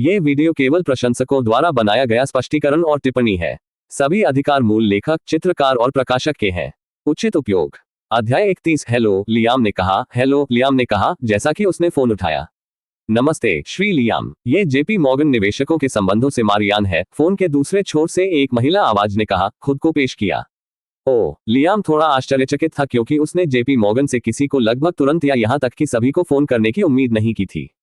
ये वीडियो केवल प्रशंसकों द्वारा बनाया गया स्पष्टीकरण और टिप्पणी है। सभी अधिकार मूल लेखक, चित्रकार और प्रकाशक के हैं। उचित उपयोग। अध्याय 31। हेलो लियाम ने कहा जैसा कि उसने फोन उठाया। नमस्ते श्री लियाम, ये जेपी मॉर्गन निवेशकों के संबंधों से मारियान है। फोन के दूसरे छोर से एक महिला आवाज ने कहा, खुद को पेश किया। ओह, लियाम थोड़ा आश्चर्यचकित था क्योंकि उसने जेपी मॉर्गन से किसी को लगभग तुरंत या यहां तक कि सभी को फोन करने की उम्मीद नहीं की थी।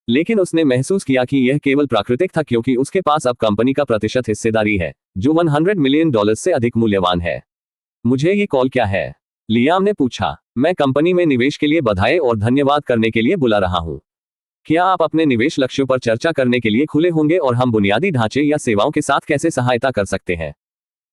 लेकिन उसने महसूस किया कि यह केवल प्राकृतिक था क्योंकि उसके पास अब कंपनी का प्रतिशत हिस्सेदारी है, जो $100 मिलियन से अधिक मूल्यवान है। मुझे ये कॉल क्या है? लियाम ने पूछा। मैं कंपनी में निवेश के लिए बधाई और धन्यवाद करने के लिए बुला रहा हूं। क्या आप अपने निवेश लक्ष्यों पर चर्चा करने के लिए खुले होंगे और हम बुनियादी ढांचे या सेवाओं के साथ कैसे सहायता कर सकते हैं?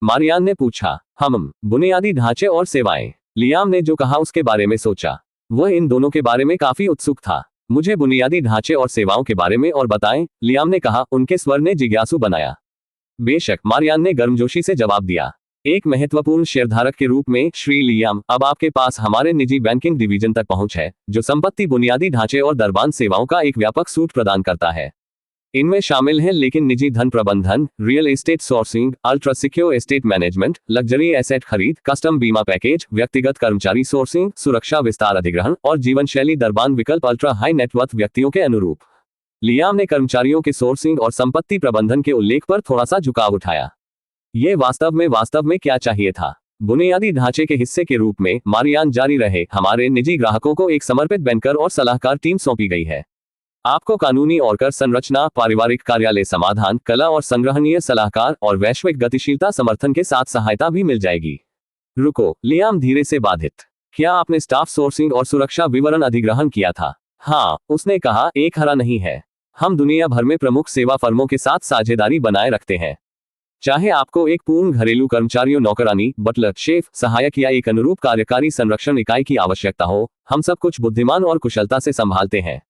मारियान ने पूछा। हम बुनियादी ढांचे और सेवाएं। लियाम ने जो कहा उसके बारे में सोचा। वह इन दोनों के बारे में काफी उत्सुक था। मुझे बुनियादी ढांचे और सेवाओं के बारे में और बताएं, लियाम ने कहा, उनके स्वर ने जिज्ञासु बनाया। बेशक, मारियान ने गर्मजोशी से जवाब दिया। एक महत्वपूर्ण शेयरधारक के रूप में श्री लियाम, अब आपके पास हमारे निजी बैंकिंग डिवीजन तक पहुंच है, जो संपत्ति, बुनियादी ढांचे और दरबान सेवाओं का एक व्यापक सूट प्रदान करता है। इनमें शामिल हैं लेकिन निजी धन प्रबंधन, real estate sourcing, ultra secure estate management, luxury asset खरीद, कस्टम बीमा पैकेज, व्यक्तिगत कर्मचारी सोर्सिंग, सुरक्षा विस्तार अधिग्रहण और जीवन शैली दरबान विकल्प अल्ट्रा हाई नेटवर्थ व्यक्तियों के अनुरूप। लियाम ने कर्मचारियों के सोर्सिंग और संपत्ति प्रबंधन के उल्लेख पर थोड़ा सा झुकाव उठाया। ये वास्तव में क्या चाहिए था? बुनियादी ढांचे के हिस्से के रूप में, मारियान जारी रहे, हमारे निजी ग्राहकों को एक समर्पित बैंकर और सलाहकार टीम सौंपी गई है। आपको कानूनी और कर संरचना, पारिवारिक कार्यालय समाधान, कला और संग्रहणीय सलाहकार और वैश्विक गतिशीलता समर्थन के साथ सहायता भी मिल जाएगी। रुको, लियाम धीरे से बाधित। क्या आपने स्टाफ सोर्सिंग और सुरक्षा विवरण अधिग्रहण किया था? हाँ, उसने कहा, एक हरा नहीं है। हम दुनिया भर में प्रमुख सेवा फर्मों के साथ साझेदारी बनाए रखते हैं। चाहे आपको एक पूर्ण घरेलू कर्मचारियों, नौकरानी, बटलर, शेफ, सहायक या एक अनुरूप कार्यकारी संरक्षण इकाई की आवश्यकता हो, हम सब कुछ बुद्धिमान और कुशलता से संभालते हैं।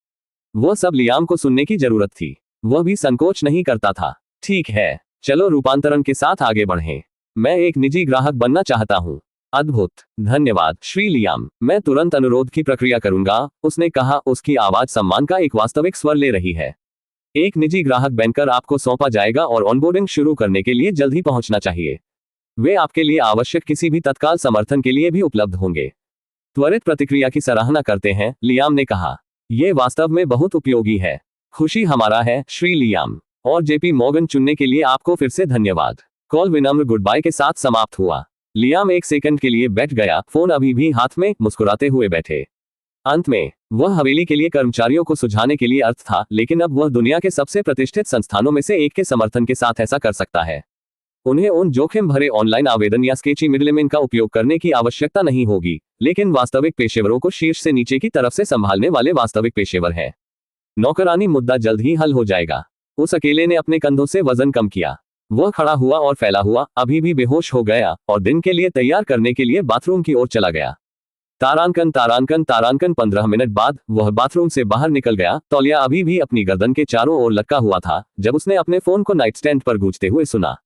वह सब लियाम को सुनने की जरूरत थी। वह भी संकोच नहीं करता था। ठीक है, चलो रूपांतरण के साथ आगे बढ़ें। मैं एक निजी ग्राहक बनना चाहता हूँ। अद्भुत, धन्यवाद श्री लियाम, मैं तुरंत अनुरोध की प्रक्रिया करूंगा, उसने कहा, उसकी आवाज सम्मान का एक वास्तविक स्वर ले रही है। एक निजी ग्राहक बनकर आपको सौंपा जाएगा और ऑनबोर्डिंग शुरू करने के लिए जल्द ही पहुंचना चाहिए। वे आपके लिए आवश्यक किसी भी तत्काल समर्थन के लिए भी उपलब्ध होंगे। त्वरित प्रतिक्रिया की सराहना करते हैं, लियाम ने कहा। ये वास्तव में बहुत उपयोगी है। खुशी हमारा है श्री लियाम, और जेपी मॉर्गन चुनने के लिए आपको फिर से धन्यवाद। कॉल विनम्र गुड बाय के साथ समाप्त हुआ। लियाम एक सेकंड के लिए बैठ गया, फोन अभी भी हाथ में, मुस्कुराते हुए बैठे। अंत में वह हवेली के लिए कर्मचारियों को सुझाने के लिए अर्थ था, लेकिन अब वह दुनिया के सबसे प्रतिष्ठित संस्थानों में से एक के समर्थन के साथ ऐसा कर सकता है। उन्हें उन जोखिम भरे ऑनलाइन आवेदन या स्केची मिडलमैन का उपयोग करने की आवश्यकता नहीं होगी, लेकिन वास्तविक पेशेवरों को शीर्ष से नीचे की तरफ से संभालने वाले वास्तविक पेशेवर हैं। नौकरानी मुद्दा जल्द ही हल हो जाएगा। उस अकेले ने अपने कंधों से वजन कम किया। वह खड़ा हुआ और फैला हुआ, अभी भी बेहोश हो गया, और दिन के लिए तैयार करने के लिए बाथरूम की ओर चला गया। तारांकन तारांकन तारांकन 15 मिनट बाद वह बाथरूम से बाहर निकल गया। तौलिया अभी भी अपनी गर्दन के चारों ओर लटका हुआ था जब उसने अपने फोन को नाइट स्टैंड पर गूंजते हुए सुना।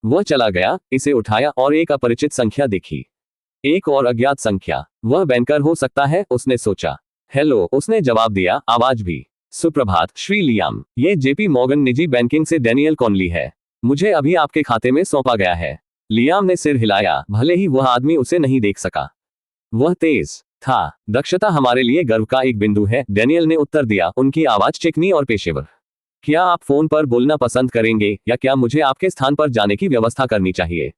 वह चला गया, इसे उठाया और एक अपरिचित संख्या देखी। एक और अज्ञात संख्या। वह बैंकर हो सकता है, उसने सोचा। हेलो, उसने जवाब दिया, आवाज भी। सुप्रभात श्री लियाम, ये जेपी मॉर्गन निजी बैंकिंग से डैनियल कॉनली है। मुझे अभी आपके खाते में सौंपा गया है। लियाम ने सिर हिलाया, भले ही वह आदमी उसे नहीं देख सका। वह तेज था। दक्षता हमारे लिए गर्व का एक बिंदु है, डैनियल ने उत्तर दिया, उनकी आवाज चिकनी और पेशेवर। क्या आप फोन पर बोलना पसंद करेंगे या क्या मुझे आपके स्थान पर जाने की व्यवस्था करनी चाहिए?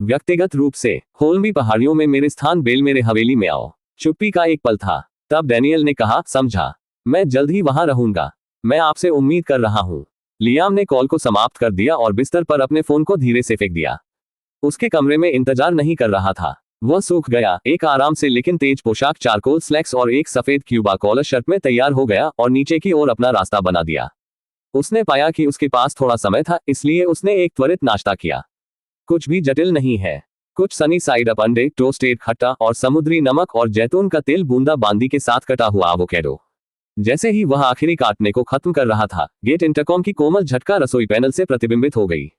व्यक्तिगत रूप से, होल्मी पहाड़ियों में मेरे स्थान बेल, मेरे हवेली में आओ। चुप्पी का एक पल था। तब डैनियल ने कहा, समझा, मैं जल्द ही वहां रहूंगा। मैं आपसे उम्मीद कर रहा हूं। लियाम ने कॉल को समाप्त कर दिया और बिस्तर पर अपने फोन को धीरे से फेंक दिया। उसके कमरे में इंतजार नहीं कर रहा था। वह सूख गया। एक आराम से लेकिन तेज पोशाक, चारकोल स्लैक्स और एक सफेद क्यूबा कॉलर शर्ट में तैयार हो गया और नीचे की ओर अपना रास्ता बना दिया। उसने पाया कि उसके पास थोड़ा समय था, इसलिए उसने एक त्वरित नाश्ता किया। कुछ भी जटिल नहीं है। कुछ सनी साइड अप अंडे, टोस्टेड खट्टा और समुद्री नमक और जैतून का तेल, बूंदा बांदी के साथ कटा हुआ एवोकेडो। जैसे ही वह आखिरी काटने को खत्म कर रहा था, गेट इंटरकॉम की कोमल झटका रसोई पैनल से प्रतिबिंबित हो गई।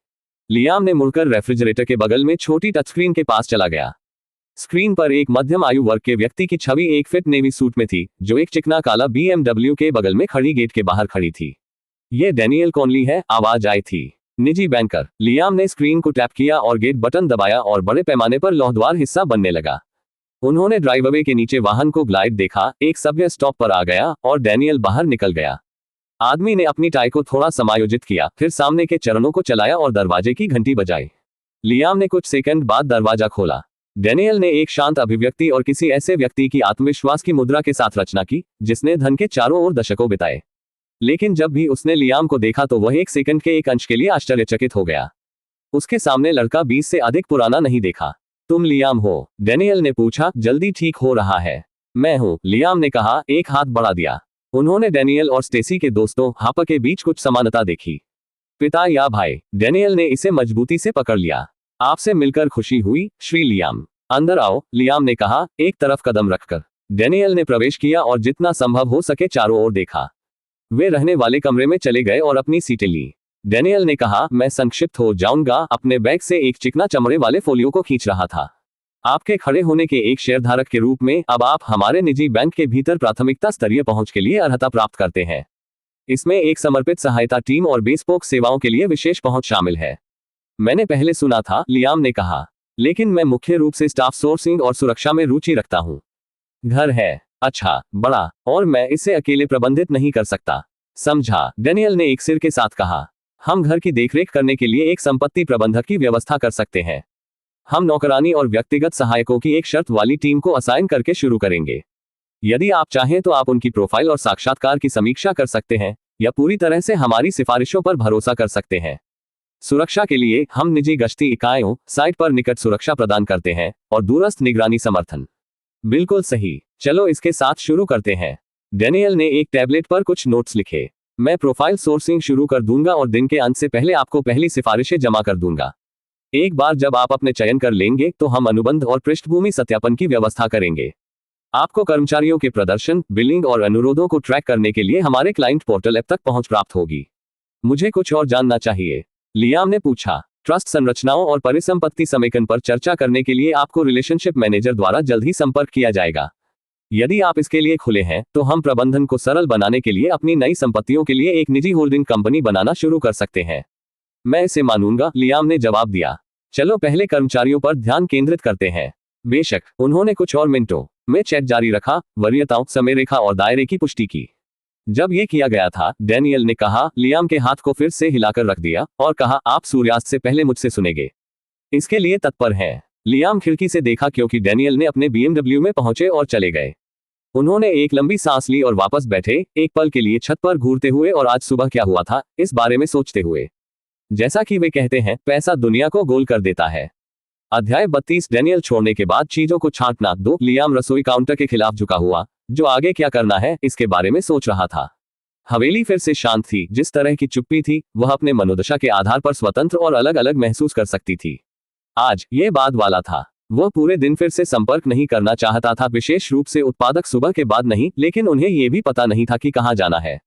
लियाम ने मुड़कर रेफ्रिजरेटर के बगल में छोटी टचस्क्रीन के पास चला गया। स्क्रीन पर एक मध्यम आयु वर्ग के व्यक्ति की छवि एक फिट नेवी सूट में थी, जो एक चिकना काला BMW के बगल में खड़ी गेट के बाहर खड़ी थी। ये डैनियल कॉनली है, आवाज आई थी। निजी बैंकर। लियाम ने स्क्रीन को टैप किया और गेट बटन दबाया और बड़े पैमाने पर लौहद्वार हिस्सा बनने लगा। उन्होंने ड्राइववे के नीचे वाहन को ग्लाइड देखा, एक सबवे स्टॉप पर आ गया और डैनियल बाहर निकल गया। आदमी ने अपनी टाई को थोड़ा समायोजित किया, फिर सामने के चरणों को चलाया और दरवाजे की घंटी बजाई। लियाम ने कुछ सेकंड बाद दरवाजा खोला। डैनियल ने एक शांत अभिव्यक्ति और किसी ऐसे व्यक्ति की आत्मविश्वास की मुद्रा के साथ रचना की जिसने धन के चारों ओर दशकों बिताए। लेकिन जब भी उसने लियाम को देखा तो वह एक सेकंड के एक अंश के लिए आश्चर्यचकित हो गया। उसके सामने लड़का 20 से अधिक पुराना नहीं देखा। तुम लियाम हो? डैनियल ने पूछा। जल्दी ठीक हो रहा है। मैं हूं, लियाम ने कहा, एक हाथ बढ़ा दिया। उन्होंने डैनियल और स्टेसी के दोस्तों हापर के बीच कुछ समानता देखी। पिता या भाई? डैनियल ने इसे मजबूती से पकड़ लिया। आपसे मिलकर खुशी हुई, श्री लियाम। अंदर आओ, लियाम ने कहा, एक तरफ कदम रखकर। डैनियल ने प्रवेश किया और जितना संभव हो सके चारों ओर देखा। वे रहने वाले कमरे में चले गए और अपनी सीटें ली। डैनियल ने कहा, मैं संक्षिप्त हो जाऊंगा। अपने बैग से एक चिकना चमड़े वाले फोलियो को खींच रहा था। आपके खड़े होने के एक शेयरधारक के रूप में अब आप हमारे निजी बैंक के भीतर प्राथमिकता स्तरीय पहुंच के लिए अर्हता प्राप्त करते हैं। इसमें एक समर्पित सहायता टीम और बेस्पोक सेवाओं के लिए विशेष पहुंच शामिल है। मैंने पहले सुना था, लियाम ने कहा, लेकिन मैं मुख्य रूप से स्टाफ सोर्सिंग और सुरक्षा में रुचि रखता हूं। घर है अच्छा, बड़ा, और मैं इसे अकेले प्रबंधित नहीं कर सकता। समझा, डैनियल ने एक सिर के साथ कहा। हम घर की देखरेख करने के लिए एक संपत्ति प्रबंधक की व्यवस्था कर सकते हैं। हम नौकरानी और व्यक्तिगत सहायकों की एक शर्त वाली टीम को असाइन करके शुरू करेंगे। यदि आप चाहें तो आप उनकी प्रोफाइल और साक्षात्कार की समीक्षा कर सकते हैं या पूरी तरह से हमारी सिफारिशों पर भरोसा कर सकते हैं। सुरक्षा के लिए हम निजी गश्ती इकाइयों, साइट पर निकट सुरक्षा प्रदान करते हैं और दूरस्थ निगरानी समर्थन। बिल्कुल सही, चलो इसके साथ शुरू करते हैं। डैनियल ने एक टैबलेट पर कुछ नोट्स लिखे। मैं प्रोफाइल सोर्सिंग शुरू कर दूंगा और दिन के अंत से पहले आपको पहली सिफारिशें जमा कर दूंगा। एक बार जब आप अपने चयन कर लेंगे तो हम अनुबंध और पृष्ठभूमि सत्यापन की व्यवस्था करेंगे। आपको कर्मचारियों के प्रदर्शन, बिलिंग और अनुरोधों को ट्रैक करने के लिए हमारे क्लाइंट पोर्टल ऐप तक पहुंच प्राप्त होगी। मुझे कुछ और जानना चाहिए, लियाम ने पूछा। ट्रस्ट संरचनाओं और परिसंपत्ति समेकन पर चर्चा करने के लिए आपको रिलेशनशिप मैनेजर द्वारा जल्द ही संपर्क किया जाएगा। यदि आप इसके लिए खुले हैं तो हम प्रबंधन को सरल बनाने के लिए अपनी नई संपत्तियों के लिए एक निजी होल्डिंग कंपनी बनाना शुरू कर सकते हैं। मैं इसे मानूंगा, लियाम ने जवाब दिया। चलो पहले कर्मचारियों पर ध्यान केंद्रित करते हैं। बेशक, उन्होंने कुछ और मिनटों में चैट जारी रखा, वरीयताओं, समय रेखा और दायरे की पुष्टि की। जब यह किया गया था, डैनियल ने कहा, लियाम के हाथ को फिर से हिलाकर रख दिया और कहा, आप सूर्यास्त से पहले मुझसे सुनेंगे। इसके लिए तत्पर हैं। लियाम खिड़की से देखा क्योंकि डैनियल ने अपने BMW में पहुंचे और चले गए। उन्होंने एक लंबी सांस ली और वापस बैठे, एक पल के लिए छत पर घूरते हुए और आज सुबह क्या हुआ था इस बारे में सोचते हुए। जैसा कि वे कहते हैं, पैसा दुनिया को गोल कर देता है। अध्याय 32। डैनियल छोड़ने के बाद चीजों को छांटना 2। लियाम रसोई काउंटर के खिलाफ झुका हुआ, जो आगे क्या करना है इसके बारे में सोच रहा था। हवेली फिर से शांत थी। जिस तरह की चुप्पी थी, वह अपने मनोदशा के आधार पर स्वतंत्र और अलग अलग महसूस कर सकती थी। आज ये बाद वाला था। वह पूरे दिन फिर से संपर्क नहीं करना चाहता था, विशेष रूप से उत्पादक सुबह के बाद नहीं, लेकिन उन्हें यह भी पता नहीं था कि कहां जाना है।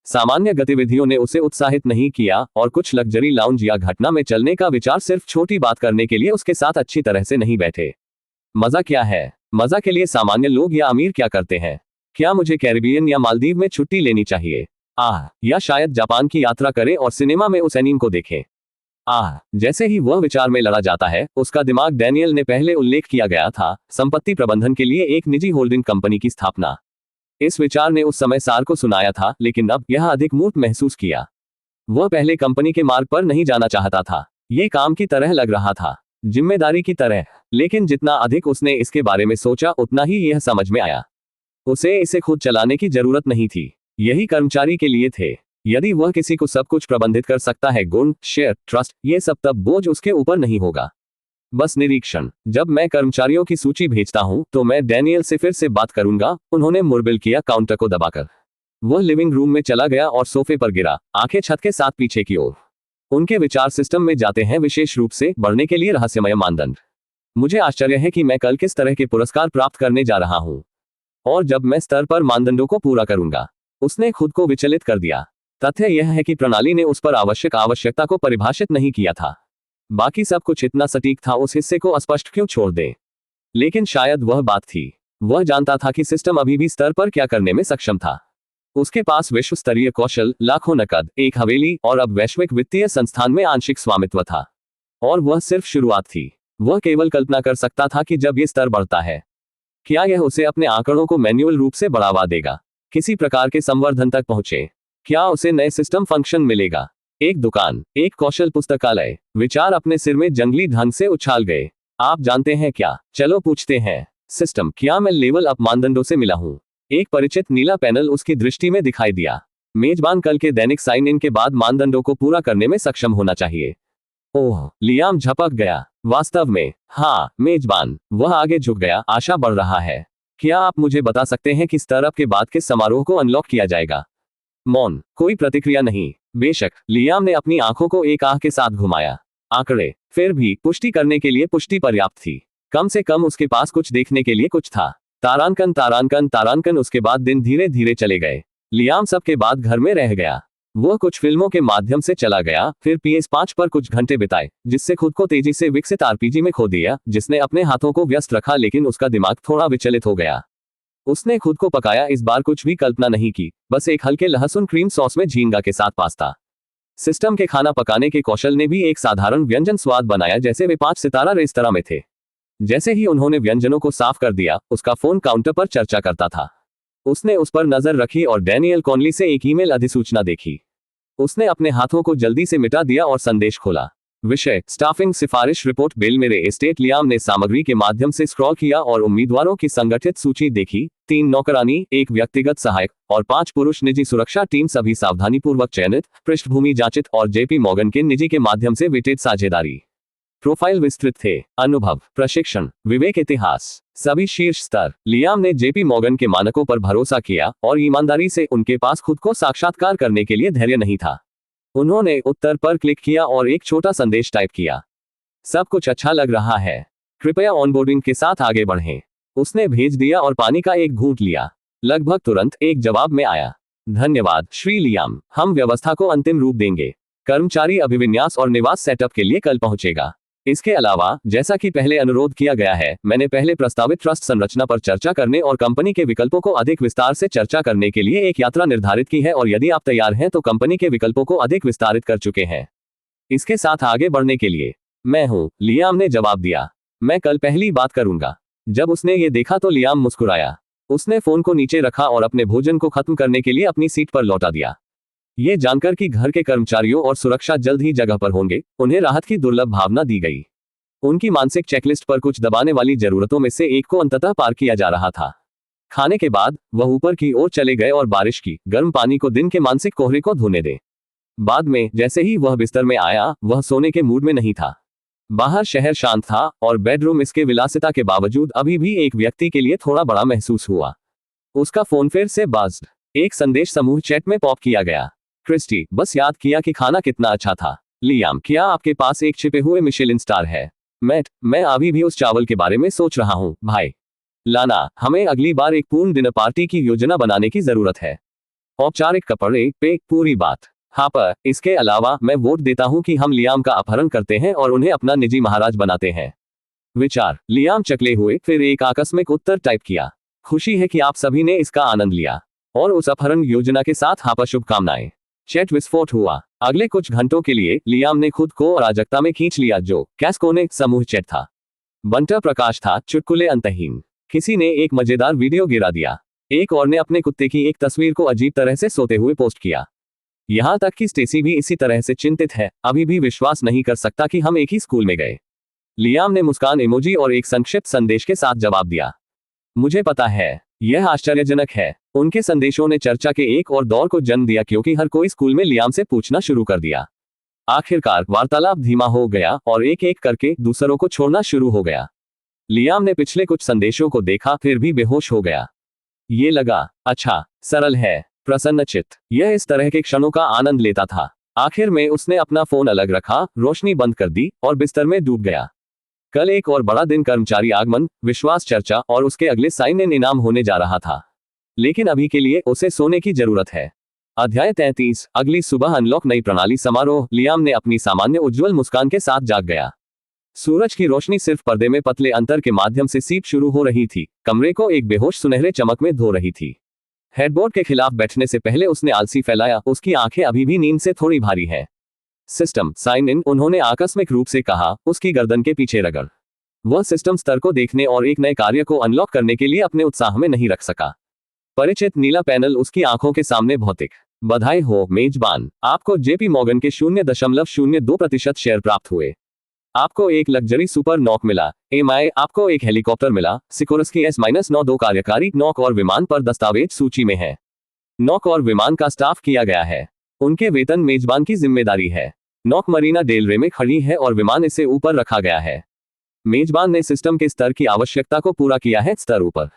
सामान्य गतिविधियों ने उसे उत्साहित नहीं किया और कुछ लग्जरी लाउंज या घटना में चलने का विचार सिर्फ छोटी बात करने के लिए उसके साथ अच्छी तरह से नहीं बैठे। मजा क्या है? मजा के लिए सामान्य लोग या अमीर क्या करते हैं? क्या मुझे कैरिबियन या मालदीव में छुट्टी लेनी चाहिए? या शायद जापान की यात्रा करें और सिनेमा में उस एनीम को देखें। जैसे ही वह विचार में लड़ा जाता है, उसका दिमाग डैनियल ने पहले उल्लेख किया गया था, संपत्ति प्रबंधन के लिए एक निजी होल्डिंग कंपनी की स्थापना। इस विचार ने उस समय सार को सुनाया था, लेकिन अब यह अधिक मूर्त महसूस किया। वह पहले कंपनी के मार्ग पर नहीं जाना चाहता था। यह काम की तरह लग रहा था, जिम्मेदारी की तरह। लेकिन जितना अधिक उसने इसके बारे में सोचा, उतना ही यह समझ में आया, उसे इसे खुद चलाने की जरूरत नहीं थी। यही कर्मचारी के लिए थे। यदि वह किसी को सब कुछ प्रबंधित कर सकता है, गुण, शेयर, ट्रस्ट, ये सब, तब बोझ उसके ऊपर नहीं होगा। बस निरीक्षण। जब मैं कर्मचारियों की सूची भेजता हूं तो मैं डैनियल से फिर से बात करूंगा। उन्होंने मुड़बिल किया, काउंटर को दबाकर। वह लिविंग रूम में चला गया और सोफे पर गिरा, आंखें छत के साथ पीछे की ओर। उनके विचार सिस्टम में जाते हैं, विशेष रूप से बढ़ने के लिए रहस्यमय मानदंड। मुझे आश्चर्य है कि मैं कल किस तरह के पुरस्कार प्राप्त करने जा रहा हूं, और जब मैं स्तर पर मानदंडों को पूरा करूंगा। उसने खुद को विचलित कर दिया। तथ्य यह है कि प्रणाली ने उस पर आवश्यकता को परिभाषित नहीं किया था। बाकी सब कुछ इतना सटीक था, उस हिस्से को अस्पष्ट क्यों छोड़ दें? लेकिन शायद वह बात थी। वह जानता था कि सिस्टम अभी भी स्तर पर क्या करने में सक्षम था। उसके पास विश्व स्तरीय कौशल, लाखों नकद, एक हवेली और अब वैश्विक वित्तीय संस्थान में आंशिक स्वामित्व था। और वह सिर्फ शुरुआत थी। वह केवल कल्पना कर सकता था कि जब ये स्तर बढ़ता है, क्या यह उसे अपने आंकड़ों को मैन्युअल रूप से बढ़ावा देगा, किसी प्रकार के संवर्धन तक पहुंचे, क्या उसे नए सिस्टम फंक्शन मिलेगा। एक दुकान, एक कौशल पुस्तकालय, विचार अपने सिर में जंगली ढंग से उछाल गए। आप जानते हैं क्या, चलो पूछते हैं। सिस्टम, क्या मैं लेवल अप मानदंडों से मिला हूं? एक परिचित नीला पैनल उसकी दृष्टि में दिखाई दिया। मेजबान कल के दैनिक साइन इन के बाद मानदंडों को पूरा करने में सक्षम होना चाहिए। ओह, लियाम झपक गया। वास्तव में? हाँ, मेजबान। वह आगे झुक गया, आशा बढ़ रहा है। क्या आप मुझे बता सकते हैं कि स्तर अप के बाद किस समारोह को अनलॉक किया जाएगा? मौन, कोई प्रतिक्रिया नहीं। बेशक, लियाम ने अपनी आंखों को एक आह के साथ घुमाया। आंकड़े, फिर भी पुष्टि करने के लिए पुष्टि पर्याप्त थी। कम से कम उसके पास कुछ देखने के लिए कुछ था। तारांकन तारांकन तारांकन। उसके बाद दिन धीरे धीरे चले गए। लियाम सबके बाद घर में रह गया। वह कुछ फिल्मों के माध्यम से चला गया, फिर PS5 पर कुछ घंटे बिताए, जिससे खुद को तेजी से विकसित RPG में खो दिया, जिसने अपने हाथों को व्यस्त रखा लेकिन उसका दिमाग थोड़ा विचलित हो गया। उसने खुद को पकाया, इस बार कुछ भी कल्पना नहीं की, बस एक हल्के लहसुन क्रीम सॉस में झींगा के साथ पास्ता। सिस्टम के खाना पकाने के कौशल ने भी एक साधारण व्यंजन स्वाद बनाया, जैसे वे 5 सितारा रेस्तरां में थे। जैसे ही उन्होंने व्यंजनों को साफ कर दिया, उसका फोन काउंटर पर चर्चा करता था। उसने उस पर नजर रखी और डैनियल कॉनली से एक ईमेल अधिसूचना देखी। उसने अपने हाथों को जल्दी से मिटा दिया और संदेश खोला। विषय, स्टाफिंग सिफारिश रिपोर्ट। बिल मेरे एस्टेट। लियाम ने सामग्री के माध्यम से स्क्रॉल किया और उम्मीदवारों की संगठित सूची देखी। 3 नौकरानी, 1 व्यक्तिगत सहायक और 5 पुरुष निजी सुरक्षा टीम, सभी सावधानीपूर्वक चयनित, पृष्ठभूमि जांचित और JP मॉर्गन के निजी के माध्यम से वेटेड साझेदारी। प्रोफाइल विस्तृत थे। अनुभव, प्रशिक्षण, विवेक, इतिहास, सभी शीर्ष स्तर। लियाम ने JP मॉर्गन के मानकों पर भरोसा किया और ईमानदारी से उनके पास खुद को साक्षात्कार करने के लिए धैर्य नहीं था। उन्होंने उत्तर पर क्लिक किया और एक छोटा संदेश टाइप किया। सब कुछ अच्छा लग रहा है, कृपया ऑनबोर्डिंग के साथ आगे बढ़ें। उसने भेज दिया और पानी का एक घूंट लिया। लगभग तुरंत एक जवाब में आया। धन्यवाद श्री लियाम, हम व्यवस्था को अंतिम रूप देंगे। कर्मचारी अभिविन्यास और निवास सेटअप के लिए कल पहुंचेगा। इसके अलावा, जैसा कि पहले अनुरोध किया गया है, मैंने पहले प्रस्तावित ट्रस्ट संरचना पर चर्चा करने और कंपनी के विकल्पों को अधिक विस्तार से चर्चा करने के लिए एक यात्रा निर्धारित की है और यदि आप तैयार हैं तो कंपनी के विकल्पों को अधिक विस्तारित कर चुके हैं। इसके साथ आगे बढ़ने के लिए मैं हूं, लियाम ने जवाब दिया। मैं कल पहली बात करूंगा। जब उसने ये देखा तो लियाम मुस्कुराया। उसने फोन को नीचे रखा और अपने भोजन को खत्म करने के लिए अपनी सीट पर लौटा दिया। ये जानकर कि घर के कर्मचारियों और सुरक्षा जल्द ही जगह पर होंगे, उन्हें राहत की दुर्लभ भावना दी गई। उनकी मानसिक चेकलिस्ट पर कुछ दबाने वाली जरूरतों में से एक को अंततः पार किया जा रहा था। खाने के बाद वह ऊपर की ओर चले गए और बारिश की गर्म पानी को दिन के मानसिक कोहरे को धोने दे। बाद में जैसे ही वह बिस्तर में आया, वह सोने के मूड में नहीं था। बाहर शहर शांत था और बेडरूम इसके विलासिता के बावजूद अभी भी एक व्यक्ति के लिए थोड़ा बड़ा महसूस हुआ। उसका फोन फिर से बज्ड। एक संदेश समूह चैट में पॉप किया गया। क्रिस्टी, बस याद किया कि खाना कितना अच्छा था। लियाम, क्या आपके पास एक छिपे हुए मिशेलिन स्टार है? मैट, मैं अभी भी उस चावल के बारे में सोच रहा हूँ भाई। लाना, हमें अगली बार एक पूर्ण डिनर पार्टी की योजना बनाने की जरूरत है। औपचारिक कपड़े पे पूरी बात। हाँ, पर इसके अलावा मैं वोट देता हूँ कि हम लियाम का अपहरण करते हैं और उन्हें अपना निजी महाराज बनाते हैं। विचार। लियाम चकले हुए, फिर एक आकस्मिक उत्तर टाइप किया। खुशी है कि आप सभी ने इसका आनंद लिया और उस अपहरण योजना के साथ हापा शुभकामनाएं। चैट विस्फोट हुआ। अगले कुछ घंटों के लिए लियाम ने खुद को अराजकता में खींच लिया जो कैस्कोने समूह चैट था। बंटर प्रकाश था, चुटकुले अंतहीन। किसी ने एक मजेदार वीडियो गिरा दिया। एक और ने अपने कुत्ते की एक तस्वीर को अजीब तरह से सोते हुए पोस्ट किया। यहां तक कि स्टेसी भी इसी तरह से चिंतित है, अभी भी विश्वास नहीं कर सकता कि हम एक ही स्कूल में गए। लियाम ने मुस्कान इमोजी और एक संक्षिप्त संदेश के साथ जवाब दिया। मुझे पता है, यह आश्चर्यजनक है। उनके संदेशों ने चर्चा के एक और दौर को जन्म दिया क्योंकि हर कोई स्कूल में लियाम से पूछना शुरू कर दिया। आखिरकार वार्तालाप धीमा हो गया और एक एक करके दूसरों को छोड़ना शुरू हो गया। लियाम ने पिछले कुछ संदेशों को देखा, फिर भी बेहोश हो गया। ये लगा, अच्छा, सरल है, प्रसन्नचित्त। यह इस तरह के क्षणों का आनंद लेता था। आखिर में उसने अपना फोन अलग रखा, रोशनी बंद कर दी और बिस्तर में डूब गया। कल एक और बड़ा दिन, कर्मचारी आगमन, विश्वास चर्चा और उसके अगले साइन इन इनाम होने जा रहा था। लेकिन अभी के लिए उसे सोने की जरूरत है। अध्याय 33। अगली सुबह अनलॉक नई प्रणाली समारोह। लियाम ने अपनी सामान्य उज्जवल मुस्कान के साथ जाग गया। सूरज की रोशनी सिर्फ पर्दे में पतले अंतर के माध्यम से सीप शुरू हो रही थी, कमरे को एक बेहोश सुनहरे चमक में धो रही थी। हेडबोर्ड के खिलाफ बैठने से पहले उसने आलसी फैलाया, उसकी आंखें अभी भी नींद से थोड़ी भारी हैं। सिस्टम साइन इन, उन्होंने आकस्मिक रूप से कहा, उसकी गर्दन के पीछे रगड़। वह सिस्टम स्तर को देखने और एक नए कार्य को अनलॉक करने के लिए अपने उत्साह में नहीं रख सका। परिचित नीला पैनल उसकी आंखों के सामने भौतिक। बधाई हो मेजबान, आपको जेपी मॉर्गन के 0.02% शेयर प्राप्त हुए। आपको एक लग्जरी सुपर नॉक मिला। एमआई, आपको एक हेलीकॉप्टर मिला। सिकोरस्की S-92 कार्यकारी नॉक और विमान पर दस्तावेज सूची में है। नॉक और विमान का स्टाफ किया गया है। उनके वेतन मेजबान की जिम्मेदारी है। नॉक मरीना डेल रे में खड़ी है और विमान इसे ऊपर रखा गया है। मेजबान ने सिस्टम के स्तर की आवश्यकता को पूरा किया है। स्तर ऊपर।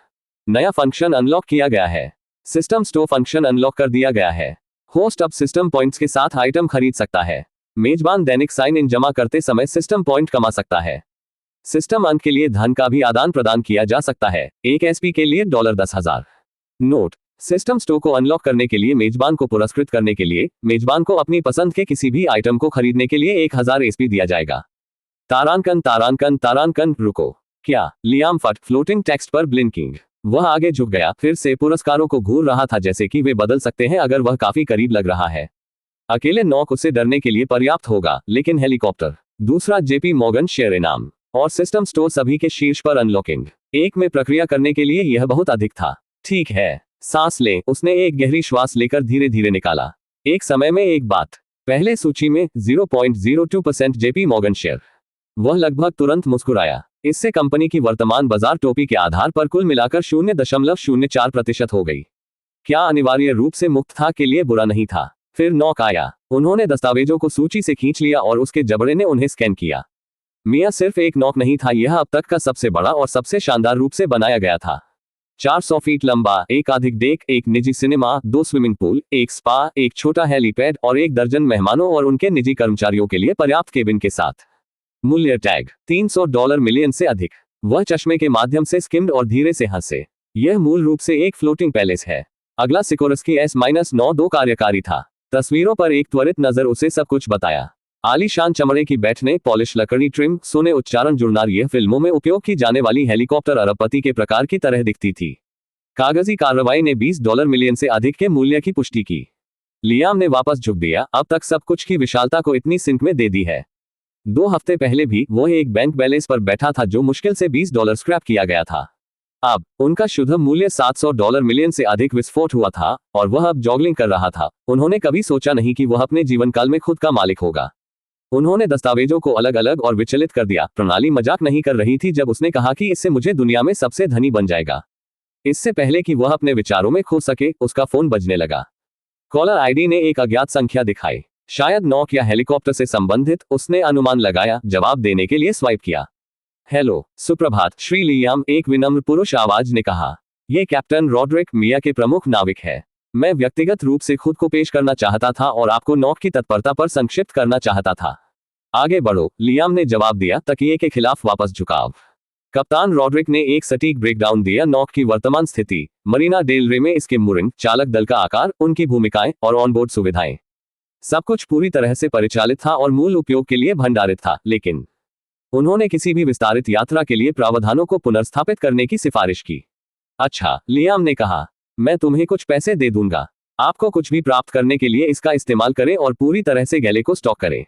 नया फंक्शन अनलॉक किया गया है। सिस्टम स्टोर फंक्शन अनलॉक कर दिया गया है। होस्ट अब सिस्टम पॉइंट्स के साथ आइटम खरीद सकता है। मेजबान दैनिक साइन इन जमा करते समय सिस्टम पॉइंट कमा सकता है। सिस्टम अंक के लिए धन का भी आदान प्रदान किया जा सकता है। एक एसपी के लिए $10,000। नोट, सिस्टम स्टोर को अनलॉक करने के लिए मेजबान को पुरस्कृत करने के लिए मेजबान को अपनी पसंद के किसी भी आइटम को खरीदने के लिए 1000 एसपी दिया जाएगा। तारांकन तारांकन तारांकन, रुको क्या? लियाम फट, फ्लोटिंग टेक्स्ट पर ब्लिंकिंग। वह आगे झुक गया, फिर से पुरस्कारों को घूर रहा था जैसे कि वे बदल सकते हैं अगर वह काफी करीब लग रहा है। अकेले नॉक उसे डरने के लिए पर्याप्त होगा, लेकिन हेलीकॉप्टर, दूसरा जेपी मॉर्गन शेयर इनाम और सिस्टम स्टोर सभी के शीर्ष पर अनलॉकिंग एक में प्रक्रिया करने के लिए यह बहुत अधिक था। ठीक है, सांस लें, उसने एक गहरी श्वास लेकर धीरे धीरे निकाला। एक समय में एक बात, पहले सूची में 0.02% जेपी मॉर्गन शेयर। वह लगभग तुरंत मुस्कुराया। इससे कंपनी की वर्तमान बाजार टोपी के आधार पर कुल मिलाकर 0.04% हो गई। क्या अनिवार्य रूप से मुक्त था के लिए बुरा नहीं था। फिर नॉक आया। उन्होंने दस्तावेजों को सूची से खींच लिया और उसके जबड़े ने उन्हें स्कैन किया। मिया सिर्फ एक नॉक नहीं था, यह अब तक का सबसे बड़ा और सबसे शानदार रूप से बनाया गया था। 400 फीट लंबा, एक अधिक डेक, एक निजी सिनेमा, 2 स्विमिंग पूल, एक स्पा, एक छोटा हेलीपैड और 1 दर्जन मेहमानों और उनके निजी कर्मचारियों के लिए पर्याप्त केबिन के साथ। मूल्य टैग $300 मिलियन से अधिक। वह चश्मे के माध्यम से स्किम्ड और धीरे से हंसे। यह मूल रूप से एक फ्लोटिंग पैलेस है। अगला सिकोरस्की S-92 कार्यकारी था। तस्वीरों पर एक त्वरित नजर उसे सब कुछ बताया। आलीशान चमड़े की बैठने, पॉलिश लकड़ी ट्रिम, सोने उच्चारण जुड़नार। यह फिल्मों में उपयोग की जाने वाली हेलीकॉप्टर अरबपति के प्रकार की तरह दिखती थी। कागजी कार्रवाई ने $20 मिलियन से अधिक के मूल्य की पुष्टि की। लियाम ने वापस झुक दिया, अब तक सब कुछ की विशालता को इतनी सिंक में दे दी है। 2 हफ्ते पहले भी वह एक बैंक बैलेंस पर बैठा था जो मुश्किल से $20 स्क्रैप किया गया था। अब उनका शुद्ध मूल्य $700 मिलियन से अधिक विस्फोट हुआ था और वह अब जॉगलिंग कर रहा था। उन्होंने कभी सोचा नहीं कि वह अपने जीवन काल में खुद का मालिक होगा। उन्होंने दस्तावेजों को अलग अलग और विचलित कर दिया। प्रणाली मजाक नहीं कर रही थी जब उसने कहा कि इससे मुझे दुनिया में सबसे धनी बन जाएगा। इससे पहले कि वह अपने विचारों में खो सके, उसका फोन बजने लगा। कॉलर आईडी ने एक अज्ञात संख्या दिखाई, शायद नॉक या हेलीकॉप्टर से संबंधित। उसने अनुमान लगाया, जवाब देने के लिए स्वाइप किया। हेलो, सुप्रभात श्री लियाम, एक विनम्र पुरुष आवाज ने कहा। यह कैप्टन रॉड्रिक मिया के प्रमुख नाविक है। मैं व्यक्तिगत रूप से खुद को पेश करना चाहता था और आपको नॉक की तत्परता पर संक्षिप्त करना चाहता था। आगे बढ़ो, लियाम ने जवाब दिया, तकिए के खिलाफ वापस झुकाव। कप्तान रॉड्रिक ने एक सटीक ब्रेकडाउन दिया। नॉक की वर्तमान स्थिति, मरीना डेल रे में इसके मूरिंग, चालक दल का आकार, उनकी भूमिकाएं और ऑनबोर्ड सुविधाएं, सब कुछ पूरी तरह से परिचालित था और मूल उपयोग के लिए भंडारित था। लेकिन उन्होंने किसी भी विस्तारित यात्रा के लिए प्रावधानों को पुनर्स्थापित करने की सिफारिश की। अच्छा, लियाम ने कहा, मैं तुम्हें कुछ पैसे दे दूंगा। आपको कुछ भी प्राप्त करने के लिए इसका इस्तेमाल करें और पूरी तरह से गैले को स्टॉक करें।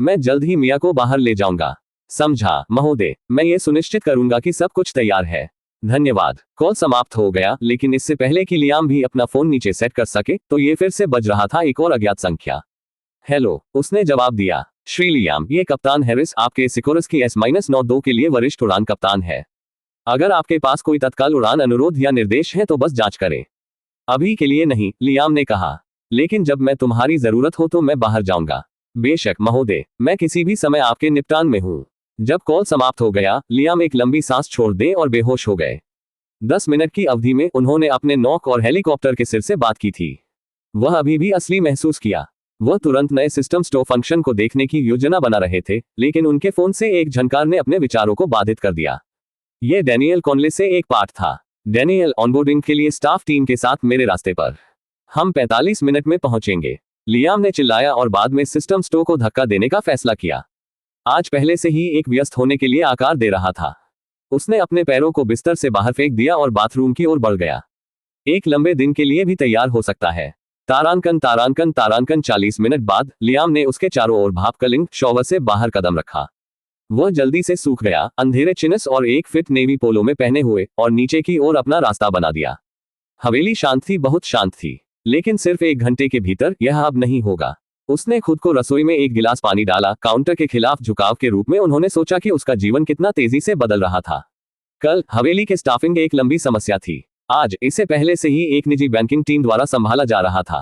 मैं जल्द ही मिया को बाहर ले जाऊंगा। समझा महोदय, मैं ये सुनिश्चित करूंगा कि सब कुछ तैयार है। धन्यवाद। कॉल समाप्त हो गया, लेकिन इससे पहले कि लियाम भी अपना फोन नीचे सेट कर सके तो ये फिर से बज रहा था, एक और अज्ञात संख्या। हेलो, उसने जवाब दिया। श्री लियाम, ये कप्तान हैरिस आपके सिकोरस्की S-92 के लिए वरिष्ठ उड़ान कप्तान है। अगर आपके पास कोई तत्काल उड़ान अनुरोध या निर्देश है तो बस जांच करें। अभी के लिए नहीं, लियाम ने कहा, लेकिन जब मैं तुम्हारी जरूरत हो तो मैं बाहर जाऊंगा। बेशक महोदय, मैं किसी भी समय आपके निपटान में हूं। जब कॉल समाप्त हो गया, लियाम एक लंबी सांस छोड़ दे और बेहोश हो गए। 10 मिनट की अवधि में उन्होंने अपने नॉक और हेलीकॉप्टर के सिर से बात की थी। वह अभी भी असली महसूस किया। वह तुरंत नए सिस्टम स्टोर फंक्शन को देखने की योजना बना रहे थे, लेकिन उनके फोन से एक झनकार ने अपने विचारों को बाधित कर दिया। यह डैनियल कॉनले से एक पाठ था। डैनियल, ऑनबोर्डिंग के लिए स्टाफ टीम के साथ मेरे रास्ते पर। हम 45 मिनट में पहुंचेंगे। लियाम ने चिल्लाया और बाद में सिस्टम स्टोर को धक्का देने का फैसला किया। आज पहले से ही एक व्यस्त होने के लिए आकार दे रहा था। उसने अपने पैरों को बिस्तर से बाहर फेंक दिया और बाथरूम की ओर बढ़ गया। एक लंबे दिन के लिए भी तैयार हो सकता है। तारांकन तारांकन तारांकन 40 मिनट बाद लियाम ने उसके चारों ओर भापकलिंग शॉवर से बाहर कदम रखा। वह जल्दी से सूख गया, अंधेरे चिनस और एक फिट नेवी पोलो में पहने हुए, और नीचे की ओर अपना रास्ता बना दिया। हवेली शांत थी, बहुत शांत थी, लेकिन सिर्फ 1 घंटे के भीतर यह अब नहीं होगा। उसने खुद को रसोई में एक गिलास पानी डाला। काउंटर के खिलाफ झुकाव के रूप में उन्होंने सोचा कि उसका जीवन कितना तेजी से बदल रहा था। कल हवेली के स्टाफिंग एक लंबी समस्या थी। आज इसे पहले से ही एक निजी बैंकिंग टीम द्वारा संभाला जा रहा था।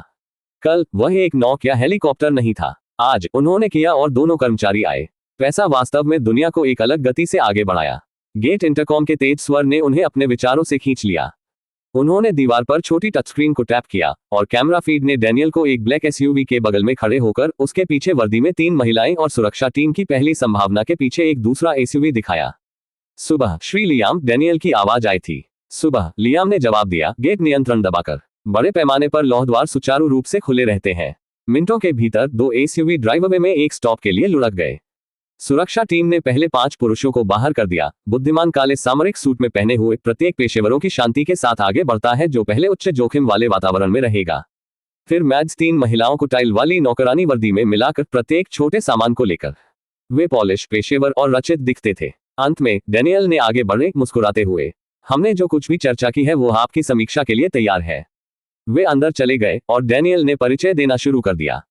कल वह एक नौक या हेलीकॉप्टर नहीं था। आज उन्होंने किया और दोनों कर्मचारी आए। पैसा वास्तव में दुनिया को एक अलग गति से आगे बढ़ाया। गेट इंटरकॉम के तेज स्वर ने उन्हें अपने विचारों से खींच लिया। उन्होंने दीवार पर छोटी टचस्क्रीन को टैप किया और कैमरा फीड ने डैनियल को एक ब्लैक एसयूवी के बगल में खड़े होकर उसके पीछे वर्दी में 3 महिलाएं और सुरक्षा टीम की पहली संभावना के पीछे एक दूसरा एसयूवी दिखाया। सुबह श्री लियाम, डैनियल की आवाज आई थी। सुबह, लियाम ने जवाब दिया, गेट नियंत्रण दबाकर। बड़े पैमाने पर लौह द्वार सुचारू रूप से खुले रहते हैं। मिनटों के भीतर 2 एसयूवी ड्राइववे में एक स्टॉप के लिए लुढ़क गए। सुरक्षा टीम ने पहले 5 पुरुषों को बाहर कर दिया। बुद्धिमान काले सामरिक सूट में पहने हुए प्रत्येक पेशेवरों की शांति के साथ आगे बढ़ता है जो पहले उच्च जोखिम वाले वातावरण में रहेगा। फिर मैज 3 महिलाओं को टाइल वाली नौकरानी वर्दी में मिलाकर प्रत्येक छोटे सामान को लेकर। वे पॉलिश, पेशेवर और रचित दिखते थे। अंत में डैनियल ने आगे बढ़े, मुस्कुराते हुए, हमने जो कुछ भी चर्चा की है वो आपकी समीक्षा के लिए तैयार है। वे अंदर चले गए और डैनियल ने परिचय देना शुरू कर दिया।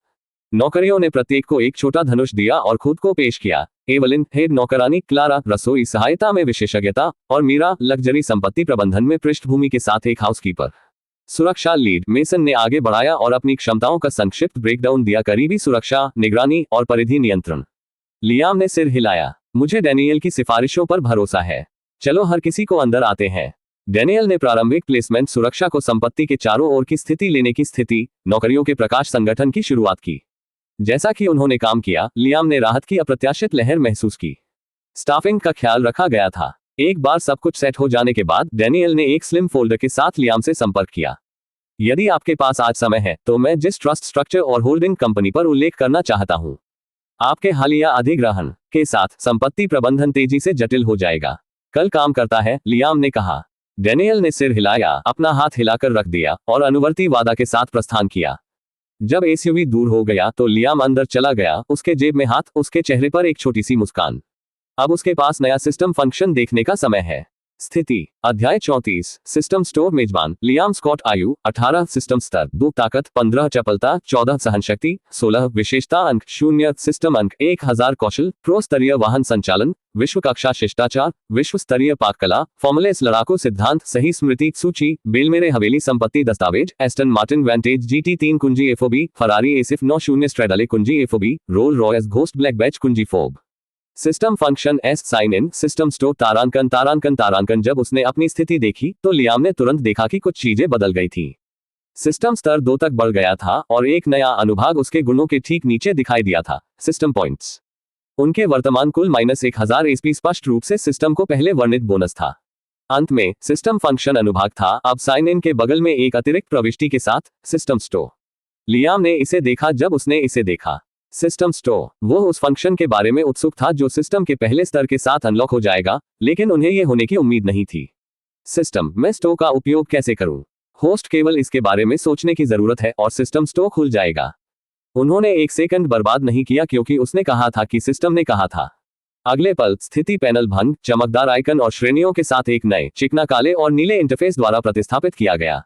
नौकरियों ने प्रत्येक को एक छोटा धनुष दिया और खुद को पेश किया। एवलिन, हेड नौकरानी, क्लारा, रसोई सहायता में विशेषज्ञता, और मीरा, लग्जरी संपत्ति प्रबंधन में पृष्ठभूमि के साथ एक हाउसकीपर। सुरक्षा लीड मेसन ने आगे बढ़ाया और अपनी क्षमताओं का संक्षिप्त ब्रेकडाउन दिया, करीबी सुरक्षा, निगरानी और परिधि नियंत्रण। लियाम ने सिर हिलाया, मुझे डैनियल की सिफारिशों पर भरोसा है। चलो हर किसी को अंदर आते हैं। डैनियल ने प्रारंभिक प्लेसमेंट, सुरक्षा को संपत्ति के चारों ओर की स्थिति लेने की स्थिति, नौकरियों के प्रकाश संगठन की शुरुआत की। जैसा कि उन्होंने काम किया, लियाम ने राहत की अप्रत्याशित लहर महसूस की। स्टाफिंग का ख्याल रखा गया था। एक बार सब कुछ सेट हो जाने के बाद डैनियल ने एक स्लिम फोल्डर के साथ लियाम से संपर्क किया। यदि आपके पास आज समय है तो मैं जिस ट्रस्ट स्ट्रक्चर और होल्डिंग कंपनी पर उल्लेख करना चाहता हूं, आपके हालिया अधिग्रहण के साथ संपत्ति प्रबंधन तेजी से जटिल हो जाएगा। कल काम करता है, लियाम ने कहा। डैनियल ने सिर हिलाया, अपना हाथ हिलाकर रख दिया और अनुवर्ती वादा के साथ प्रस्थान किया। जब एसयूवी दूर हो गया तो लियाम अंदर चला गया, उसके जेब में हाथ, उसके चेहरे पर एक छोटी सी मुस्कान। अब उसके पास नया सिस्टम फंक्शन देखने का समय है। स्थिति अध्याय 34 सिस्टम स्टोर मेजबान लियाम स्कॉट आयु 18 सिस्टम स्तर 2 ताकत 15 चपलता 14 सहनशक्ति 16 विशेषता अंक 0 सिस्टम अंक 1000 कौशल प्रो स्तरीय वाहन संचालन विश्व कक्षा शिष्टाचार विश्व स्तरीय पाक कला फॉर्मुलेस लड़ाकू सिद्धांत सही स्मृति सूची बेलमेरे हवेली संपत्ति दस्तावेज एस्टन मार्टिन वैंटेज GT 3 कुंजी एफओबी फरारी एसिफ 90 स्ट्रेडले कुंजी FOB Rolls Royce Ghost Black Badge कुंजी fob system function S sign in system store तारांकन तारांकन तारांकन। जब उसने अपनी स्थिति देखी तो लियाम ने तुरंत देखा कि कुछ चीजें बदल गई थी। सिस्टम स्तर 2 तक बढ़ गया था और एक नया अनुभाग उसके गुणों के ठीक नीचे दिखाई दिया था, सिस्टम पॉइंट्स। उनके वर्तमान कुल -1000 एसपी स्पष्ट रूप से सिस्टम को पहले वर्णित बोनस था। अंत में सिस्टम फंक्शन अनुभाग था, अब साइन इन के बगल में एक अतिरिक्त प्रविष्टि के साथ सिस्टम स्टोर। लियाम ने इसे देखा जब उसने इसे देखा। सिस्टम स्टोर, वो उस फंक्शन के बारे में उत्सुक था जो सिस्टम के पहले स्तर के साथ अनलॉक हो जाएगा, लेकिन उन्हें यह होने की उम्मीद नहीं थी। सिस्टम, मैं स्टोर का उपयोग कैसे करूं? होस्ट केवल इसके बारे में सोचने की जरूरत है और सिस्टम स्टोर खुल जाएगा। उन्होंने 1 सेकंड बर्बाद नहीं किया क्योंकि उसने कहा था कि सिस्टम ने कहा था। अगले पल स्थिति पैनल भंग, चमकदार आइकन और श्रेणियों के साथ एक नए चिकना काले और नीले इंटरफेस द्वारा प्रतिस्थापित किया गया।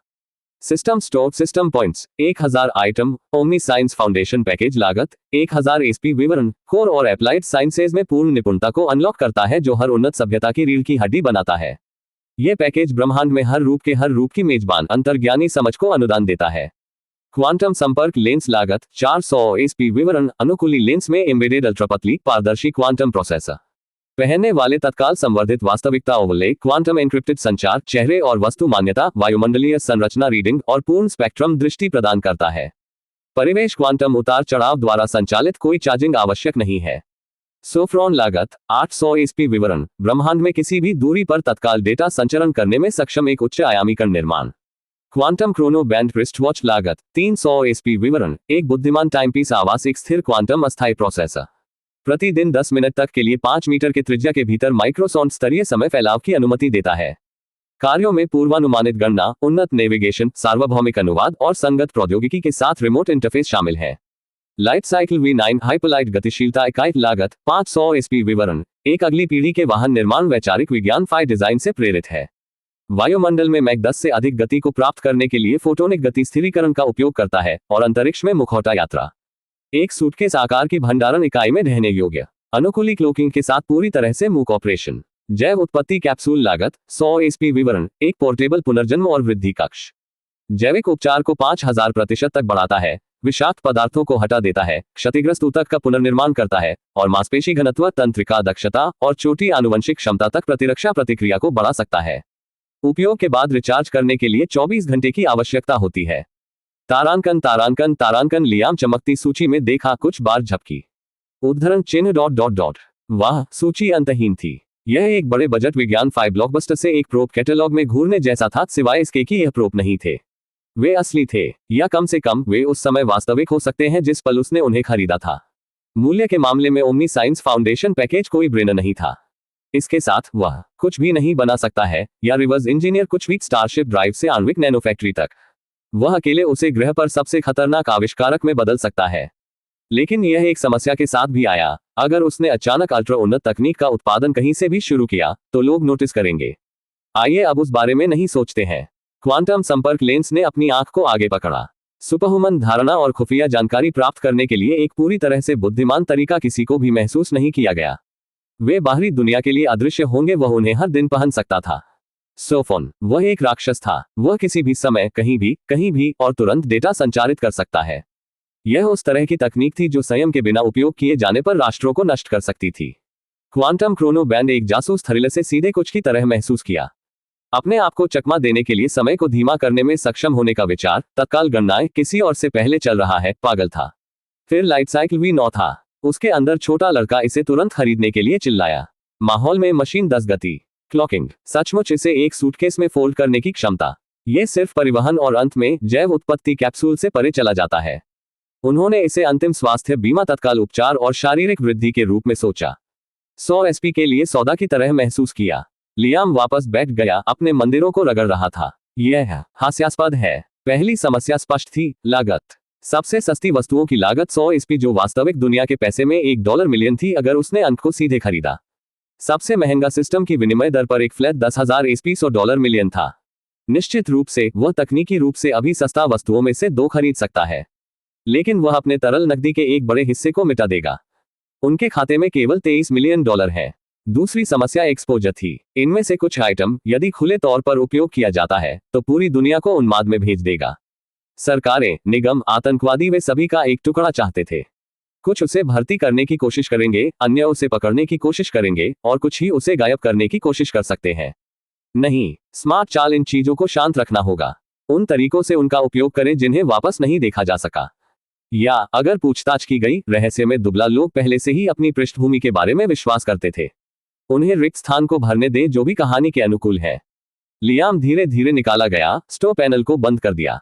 System store system points 1000 item omni science foundation package लागत 1000 एसपी विवरण कोर और एप्लाइड साइंसेज में पूर्ण निपुणता को अनलॉक करता है जो हर उन्नत सभ्यता की रीढ़ की हड्डी बनाता है। यह पैकेज ब्रह्मांड में हर रूप की मेजबान अंतर्ज्ञानी समझ को अनुदान देता है। क्वांटम संपर्क लेंस लागत 400 एसपी विवरण अनुकूली लेंस में एम्बेडेड अल्ट्रापतली पारदर्शी क्वांटम प्रोसेसर पहनने वाले तत्काल संवर्धित वास्तविकता ओवरले क्वांटम एन्क्रिप्टेड संचार चेहरे और वस्तु मान्यता वायुमंडलीय संरचना रीडिंग और पूर्ण स्पेक्ट्रम दृष्टि प्रदान करता है। परिवेश क्वांटम उतार चढ़ाव द्वारा संचालित, कोई चार्जिंग आवश्यक नहीं है। सोफ्रॉन लागत 800 एसपी विवरण ब्रह्मांड में किसी भी दूरी पर तत्काल डेटा संचरण करने में सक्षम एक उच्च आयामी कण निर्माण। Quantum Chrono band wrist watch लागत 300 एसपी विवरण एक बुद्धिमान टाइमपीस आवास एक स्थिर क्वांटम अस्थायी प्रोसेसर प्रतिदिन 10 मिनट तक के लिए 5 मीटर के त्रिज्या के भीतर माइक्रोसॉन्ड स्तरीय समय फैलाव की अनुमति देता है। कार्यों में पूर्वानुमानित गणना, उन्नत नेविगेशन, सार्वभौमिक अनुवाद और संगत प्रौद्योगिकी के साथ रिमोट इंटरफेस शामिल है। लाइफ साइकिल V9 हाइपरलाइट गतिशीलता इकाई लागत 500 SP विवरण। एक अगली पीढ़ी के वाहन निर्माण वैचारिक विज्ञान फाई डिजाइन से प्रेरित है। वायुमंडल में मैक 10 से अधिक गति को प्राप्त करने के लिए फोटोनिक गति स्थिरीकरण का उपयोग करता है और अंतरिक्ष में मुखौटा यात्रा। एक सूटकेस आकार की भंडारण इकाई में रहने योग्य, अनुकूली क्लोकिंग के साथ पूरी तरह से मूक ऑपरेशन। जैव उत्पत्ति कैप्सूल लागत 100 SP विवरण। एक पोर्टेबल पुनर्जन्म और वृद्धि कक्ष जैविक उपचार को 5000% तक बढ़ाता है, विषाक्त पदार्थों को हटा देता है, क्षतिग्रस्त ऊतक का पुनर्निर्माण करता है और मांसपेशी घनत्व, तंत्रिका दक्षता और छोटी आनुवंशिक क्षमता तक प्रतिरक्षा प्रतिक्रिया को बढ़ा सकता है। उपयोग के बाद रिचार्ज करने के लिए 24 घंटे की आवश्यकता होती है। तारांकन तारांकन तारांकन लियाम चमकती सूची में देखा कुछ बार झपकी। उद्धरण चिन्ह ... वाह, सूची अंतहीन थी। यह एक बड़े बजट विज्ञान फाई ब्लॉकबस्टर से एक प्रोब कैटलॉग में घूरने जैसा था, सिवाय इसके कि यह प्रोब नहीं थे। वे असली थे, या कम से कम वे उस समय वास्तविक हो सकते हैं जिस पल उसने उन्हें खरीदा था। मूल्य के मामले में ओमनी साइंस फाउंडेशन पैकेज कोई ब्रेनर नहीं था। इसके साथ वह कुछ भी नहीं बना सकता है, या रिवर्स इंजीनियर कुछ भी स्टारशिप ड्राइव से आणविक नैनो फैक्ट्री तक। वह अकेले उसे ग्रह पर सबसे खतरनाक आविष्कारक में बदल सकता है। लेकिन यह एक समस्या के साथ भी आया। अगर उसने अचानक अल्ट्रा उन्नत तकनीक का उत्पादन कहीं से भी शुरू किया तो लोग नोटिस करेंगे। आइए अब उस बारे में नहीं सोचते हैं। क्वांटम संपर्क लेंस ने अपनी आंख को आगे पकड़ा। सुपरह्यूमन धारणा और खुफिया जानकारी प्राप्त करने के लिए एक पूरी तरह से बुद्धिमान तरीका किसी को भी महसूस नहीं किया गया। वे बाहरी दुनिया के लिए अदृश्य होंगे, वह उन्हें हर दिन पहन सकता था। सोफोन, वह एक राक्षस था। वह किसी भी समय, कहीं भी और तुरंत डेटा संचारित कर सकता है। यह उस तरह की तकनीक थी जो संयम के बिना उपयोग किए जाने पर राष्ट्रों को नष्ट कर सकती थी। क्वांटम क्रोनो बैंड एक जासूस थ्रिलर से सीधे कुछ की तरह महसूस किया। अपने आप को चकमा देने के लिए समय को धीमा करने में सक्षम होने का विचार, तत्काल गणनाएं, किसी और से पहले चल रहा है, पागल था। फिर लाइफ साइकिल V9 था। उसके अंदर छोटा लड़का इसे तुरंत खरीदने के लिए चिल्लाया। माहौल में मशीन 10 गति, क्लॉकिंग, सचमुच इसे एक सूटकेस में फोल्ड करने की क्षमता। यह सिर्फ परिवहन और अंत में जैव उत्पत्ति कैप्सूल से परे चला जाता है। उन्होंने इसे अंतिम स्वास्थ्य बीमा, तत्काल उपचार और शारीरिक वृद्धि के रूप में सोचा। 100 SP के लिए सौदा की तरह महसूस किया। लियाम वापस बैठ गया, अपने मंदिरों को रगड़ रहा था। यह हास्यास्पद है। पहली समस्या स्पष्ट थी, लागत। सबसे सस्ती वस्तुओं की लागत 100 SP, जो वास्तविक दुनिया के पैसे में $1 मिलियन थी अगर उसने अंक को सीधे खरीदा। सबसे महंगा सिस्टम की विनिमय दर पर एक फ्लैट 10,000 SP $100 मिलियन था। निश्चित रूप से वह तकनीकी रूप से अभी सस्ता वस्तुओं में से 2 खरीद सकता है, लेकिन वह अपने तरल नकदी के एक बड़े हिस्से को मिटा देगा। उनके खाते में केवल $23 मिलियन है। दूसरी समस्या एक्सपोजर थी। इनमें से कुछ आइटम यदि खुले तौर पर उपयोग किया जाता है तो पूरी दुनिया को उन्माद में भेज देगा। सरकारें, निगम, आतंकवादी, वे सभी का एक टुकड़ा चाहते थे। कुछ उसे भर्ती करने की कोशिश करेंगे, अन्य उसे पकड़ने की कोशिश करेंगे और कुछ ही उसे गायब करने की कोशिश कर सकते हैं। नहीं, स्मार्ट चाल इन चीजों को शांत रखना होगा। उन तरीकों से उनका उपयोग करें जिन्हें वापस नहीं देखा जा सका। या अगर पूछताछ की गई, रहस्य में दुबला लोग पहले से ही अपनी पृष्ठभूमि के बारे में विश्वास करते थे। उन्हें रिक्त स्थान को भरने दें जो भी कहानी के अनुकूल है। लियाम धीरे धीरे निकाला गया, स्टोव पैनल को बंद कर दिया।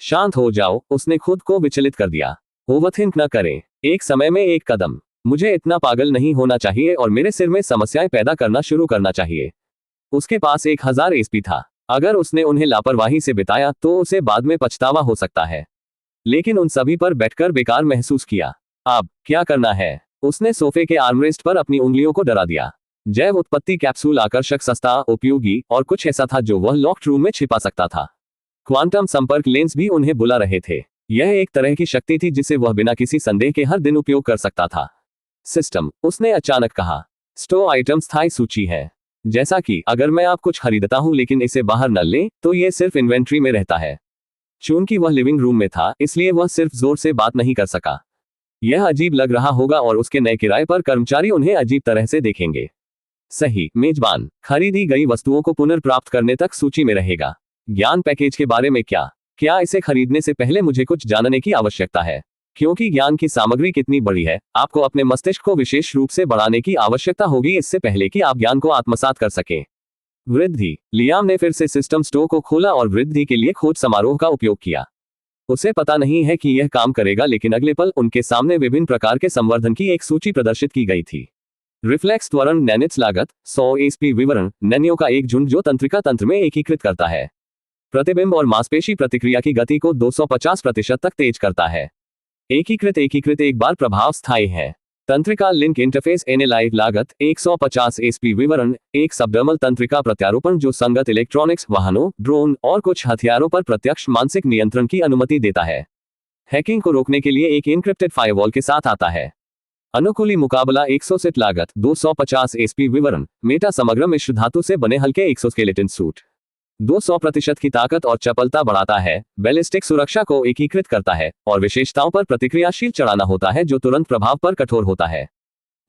शांत हो जाओ, उसने खुद को विचलित कर दिया। ओवरथिंक न करें, एक समय में एक कदम। मुझे इतना पागल नहीं होना चाहिए और मेरे सिर में समस्याएं पैदा करना शुरू करना चाहिए। उसके पास 1000 SP था। अगर उसने उन्हें लापरवाही से बिताया तो उसे बाद में पछतावा हो सकता है, लेकिन उन सभी पर बैठकर बेकार महसूस किया। अब क्या करना है? उसने सोफे के आर्मरेस्ट पर अपनी उंगलियों को डरा दिया। जैव उत्पत्ति कैप्सूल आकर्षक, सस्ता, उपयोगी और कुछ ऐसा था जो वह लॉक्ड रूम में छिपा सकता था। क्वांटम संपर्क लेंस भी उन्हें बुला रहे थे। यह एक तरह की शक्ति थी जिसे वह बिना किसी संदेह के हर दिन उपयोग कर सकता था। सिस्टम, उसने अचानक कहा। स्टोर आइटम स्थायी सूची है। जैसा कि अगर मैं आप कुछ खरीदता हूं लेकिन इसे बाहर न लें तो यह सिर्फ इन्वेंट्री में रहता है। चूंकि वह लिविंग रूम में था इसलिए वह सिर्फ जोर से बात नहीं कर सका। यह अजीब लग रहा होगा और उसके नए किराए पर कर्मचारी उन्हें अजीब तरह से देखेंगे। सही, मेजबान खरीदी गई वस्तुओं को पुनर्प्राप्त करने तक सूची में रहेगा। ज्ञान पैकेज के बारे में क्या इसे खरीदने से पहले मुझे कुछ जानने की आवश्यकता है? क्योंकि ज्ञान की सामग्री कितनी बड़ी है, आपको अपने मस्तिष्क को विशेष रूप से बढ़ाने की आवश्यकता होगी इससे पहले कि आप ज्ञान को आत्मसात कर सकें। वृद्धि। लियाम ने फिर से सिस्टम स्टोर को खोला और वृद्धि के लिए खोज समारोह का उपयोग किया। उसे पता नहीं है कि यह काम करेगा, लेकिन अगले पल उनके सामने विभिन्न प्रकार के संवर्धन की एक सूची प्रदर्शित की गई थी। रिफ्लेक्स त्वरण नैनिट्स लागत 100 एसपी विवरण नैनियों का एक झुंड जो तंत्रिका तंत्र में एकीकृत करता है। प्रतिबिंब और मांसपेशी प्रतिक्रिया की गति को 250% तक तेज करता है। एकीकृत एक बार प्रभाव स्थायी है। तंत्रिका लिंक इंटरफेस एनएलआई लागत 150 एसपी विवरण एक सबडर्मल तंत्रिका प्रत्यारोपण जो संगत इलेक्ट्रॉनिक्स, वाहनों, ड्रोन और कुछ हथियारों पर प्रत्यक्ष मानसिक नियंत्रण की अनुमति देता है। हैकिंग को रोकने के लिए एक एन्क्रिप्टेड फायरवॉल के साथ आता है। अनुकूली मुकाबला एक्सोसिट लागत 250 एसपी विवरण मेटा समग्र मिश्र धातु से बने हल्के एक्सोस्केलेटन सूट 200% की ताकत और चपलता बढ़ाता है। बैलिस्टिक सुरक्षा को एकीकृत करता है और विशेषताओं पर प्रतिक्रियाशील चढ़ाना होता है जो तुरंत प्रभाव पर कठोर होता है।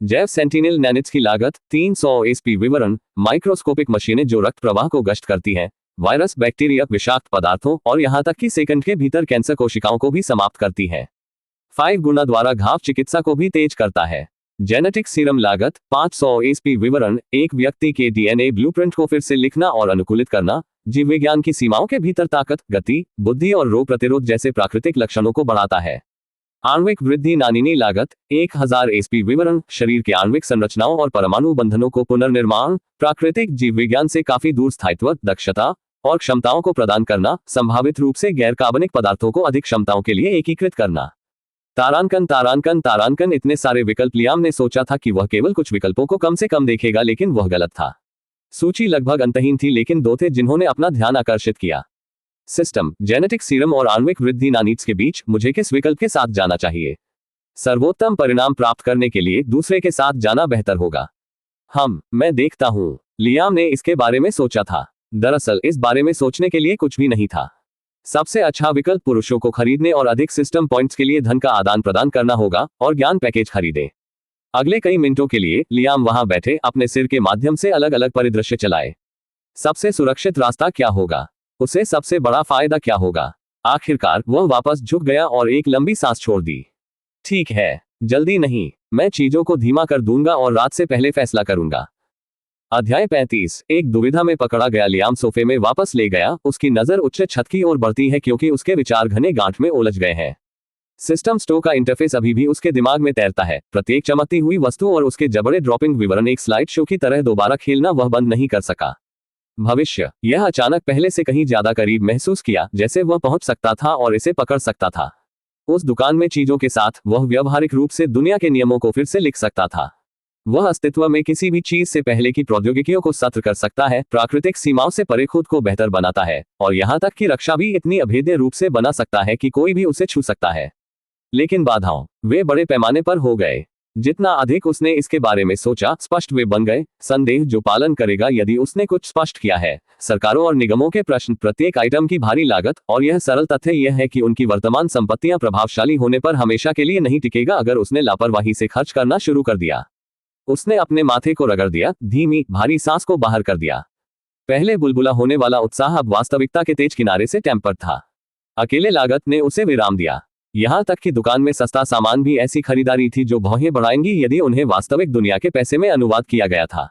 जैव सेंटिनल नैनिट्स की लागत 300 एसपी विवरण माइक्रोस्कोपिक मशीनें जो रक्त प्रवाह को गश्त करती हैं, वायरस, बैक्टीरिया, विषाक्त पदार्थों और यहां तक कि सेकंड के भीतर कैंसर कोशिकाओं को भी समाप्त करती है। 5 गुना द्वारा घाव चिकित्सा को भी तेज करता है। जेनेटिक सीरम लागत 500 एसपी विवरण एक व्यक्ति के डीएनए ब्लूप्रिंट को फिर से लिखना और अनुकूलित करना, जीव विज्ञान की सीमाओं के भीतर ताकत, गति, बुद्धि और रोग प्रतिरोध जैसे प्राकृतिक लक्षणों को बढ़ाता है। आणविक वृद्धि नानीनी लागत 1000 एसपी विवरण शरीर के आणविक संरचनाओं और परमाणु बंधनों को पुनर्निर्माण, प्राकृतिक जीव विज्ञान से काफी दूर स्थायित्व, दक्षता और क्षमताओं को प्रदान करना, संभावित रूप से गैर कार्बनिक पदार्थों को अधिक क्षमताओं के लिए एकीकृत करना। तारांकन इतने सारे विकल्प। लियाम ने सोचा था कि वह केवल कुछ विकल्पों को कम से कम देखेगा, लेकिन वह गलत था। सूची लगभग अंतहीन थी, लेकिन 2 थे जिन्होंने अपना ध्यान आकर्षित किया। सिस्टम, जेनेटिक सीरम और आणविक वृद्धि नानीट्स के बीच मुझे किस विकल्प के साथ जाना चाहिए? सर्वोत्तम परिणाम प्राप्त करने के लिए दूसरे के साथ जाना बेहतर होगा। मैं देखता हूं। लियाम ने इसके बारे में सोचा था। दरअसल इस बारे में सोचने के लिए कुछ भी नहीं था। सबसे अच्छा विकल्प पुरुषों को खरीदने और अधिक सिस्टम पॉइंट्स के लिए धन का आदान प्रदान करना होगा और ज्ञान पैकेज खरीदे। अगले कई मिनटों के लिए लियाम वहां बैठे अपने सिर के माध्यम से अलग अलग परिदृश्य चलाए। सबसे सुरक्षित रास्ता क्या होगा? उसे सबसे बड़ा फायदा क्या होगा? आखिरकार वह वापस झुक गया और एक लंबी सांस छोड़ दी। ठीक है, जल्दी नहीं, मैं चीजों को धीमा कर दूंगा और रात से पहले फैसला करूंगा। अध्याय 35। एक दुविधा में पकड़ा गया लियाम सोफे में वापस ले गया। उसकी नजर उच्च छत की ओर बढ़ती है क्योंकि उसके विचार घने गांठ में उलझ गए हैं। सिस्टम स्टोर का इंटरफेस अभी भी उसके दिमाग में तैरता है। प्रत्येक चमकती हुई वस्तु और उसके जबड़े ड्रॉपिंग विवरण एक स्लाइड शो की तरह दोबारा खेलना वह बंद नहीं कर सका। भविष्य, यह अचानक पहले से कहीं ज्यादा करीब महसूस किया, जैसे वह पहुंच सकता था और इसे पकड़ सकता था। उस दुकान में चीजों के साथ वह व्यावहारिक रूप से दुनिया के नियमों को फिर से लिख सकता था। वह अस्तित्व में किसी भी चीज से पहले की प्रौद्योगिकियों को सत्र कर सकता है, प्राकृतिक सीमाओं से परे खुद को बेहतर बनाता है और यहां तक कि रक्षा भी इतनी अभेद्य रूप से बना सकता है कि कोई भी उसे छू सकता है। लेकिन बाधाओं, वे बड़े पैमाने पर हो गए। जितना अधिक उसने इसके बारे में सोचा, स्पष्ट वे बन गए। संदेह जो पालन करेगा यदि उसने कुछ स्पष्ट किया है। सरकारों और निगमों के प्रश्न, प्रत्येक आइटम की भारी लागत और यह सरल तथ्य यह है कि उनकी वर्तमान संपत्तियां प्रभावशाली होने पर हमेशा के लिए नहीं टिकेगा अगर उसने लापरवाही से खर्च करना शुरू कर दिया। उसने अपने माथे को रगड़ दिया, धीमी भारी सांस को बाहर कर दिया। पहले बुलबुला होने वाला उत्साह अब वास्तविकता के तेज किनारे से टेम्पर्ड था। अकेले लागत ने उसे विराम दिया। यहां तक कि दुकान में सस्ता सामान भी ऐसी खरीदारी थी जो भौहें बढ़ाएंगी यदि उन्हें वास्तविक दुनिया के पैसे में अनुवाद किया गया था।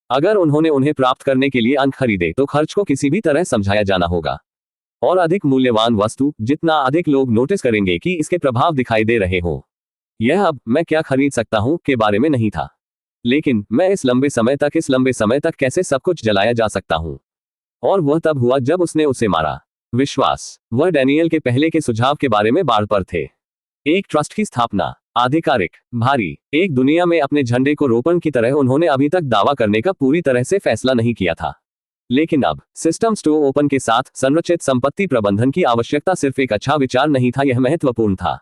अगर उन्होंने उन्हें प्राप्त करने के लिए अंक खरीदे तो खर्च को किसी भी तरह समझाया जाना होगा। और अधिक मूल्यवान वस्तु, जितना अधिक लोग नोटिस करेंगे कि इसके प्रभाव दिखाई दे रहे हो। यह अब मैं क्या खरीद सकता हूं के बारे में नहीं था, लेकिन मैं इस लंबे समय तक कैसे सब कुछ जलाया जा सकता हूं। और वह तब हुआ जब उसने उसे मारा। विश्वास, वह डैनियल के पहले के सुझाव के बारे में बाढ़ पर थे। एक ट्रस्ट की स्थापना, आधिकारिक, भारी, एक दुनिया में अपने झंडे को रोपण की तरह उन्होंने अभी तक दावा करने का पूरी तरह से फैसला नहीं किया था। लेकिन अब सिस्टम स्टोर ओपन के साथ संरचित संपत्ति प्रबंधन की आवश्यकता सिर्फ एक अच्छा विचार नहीं था, यह महत्वपूर्ण था।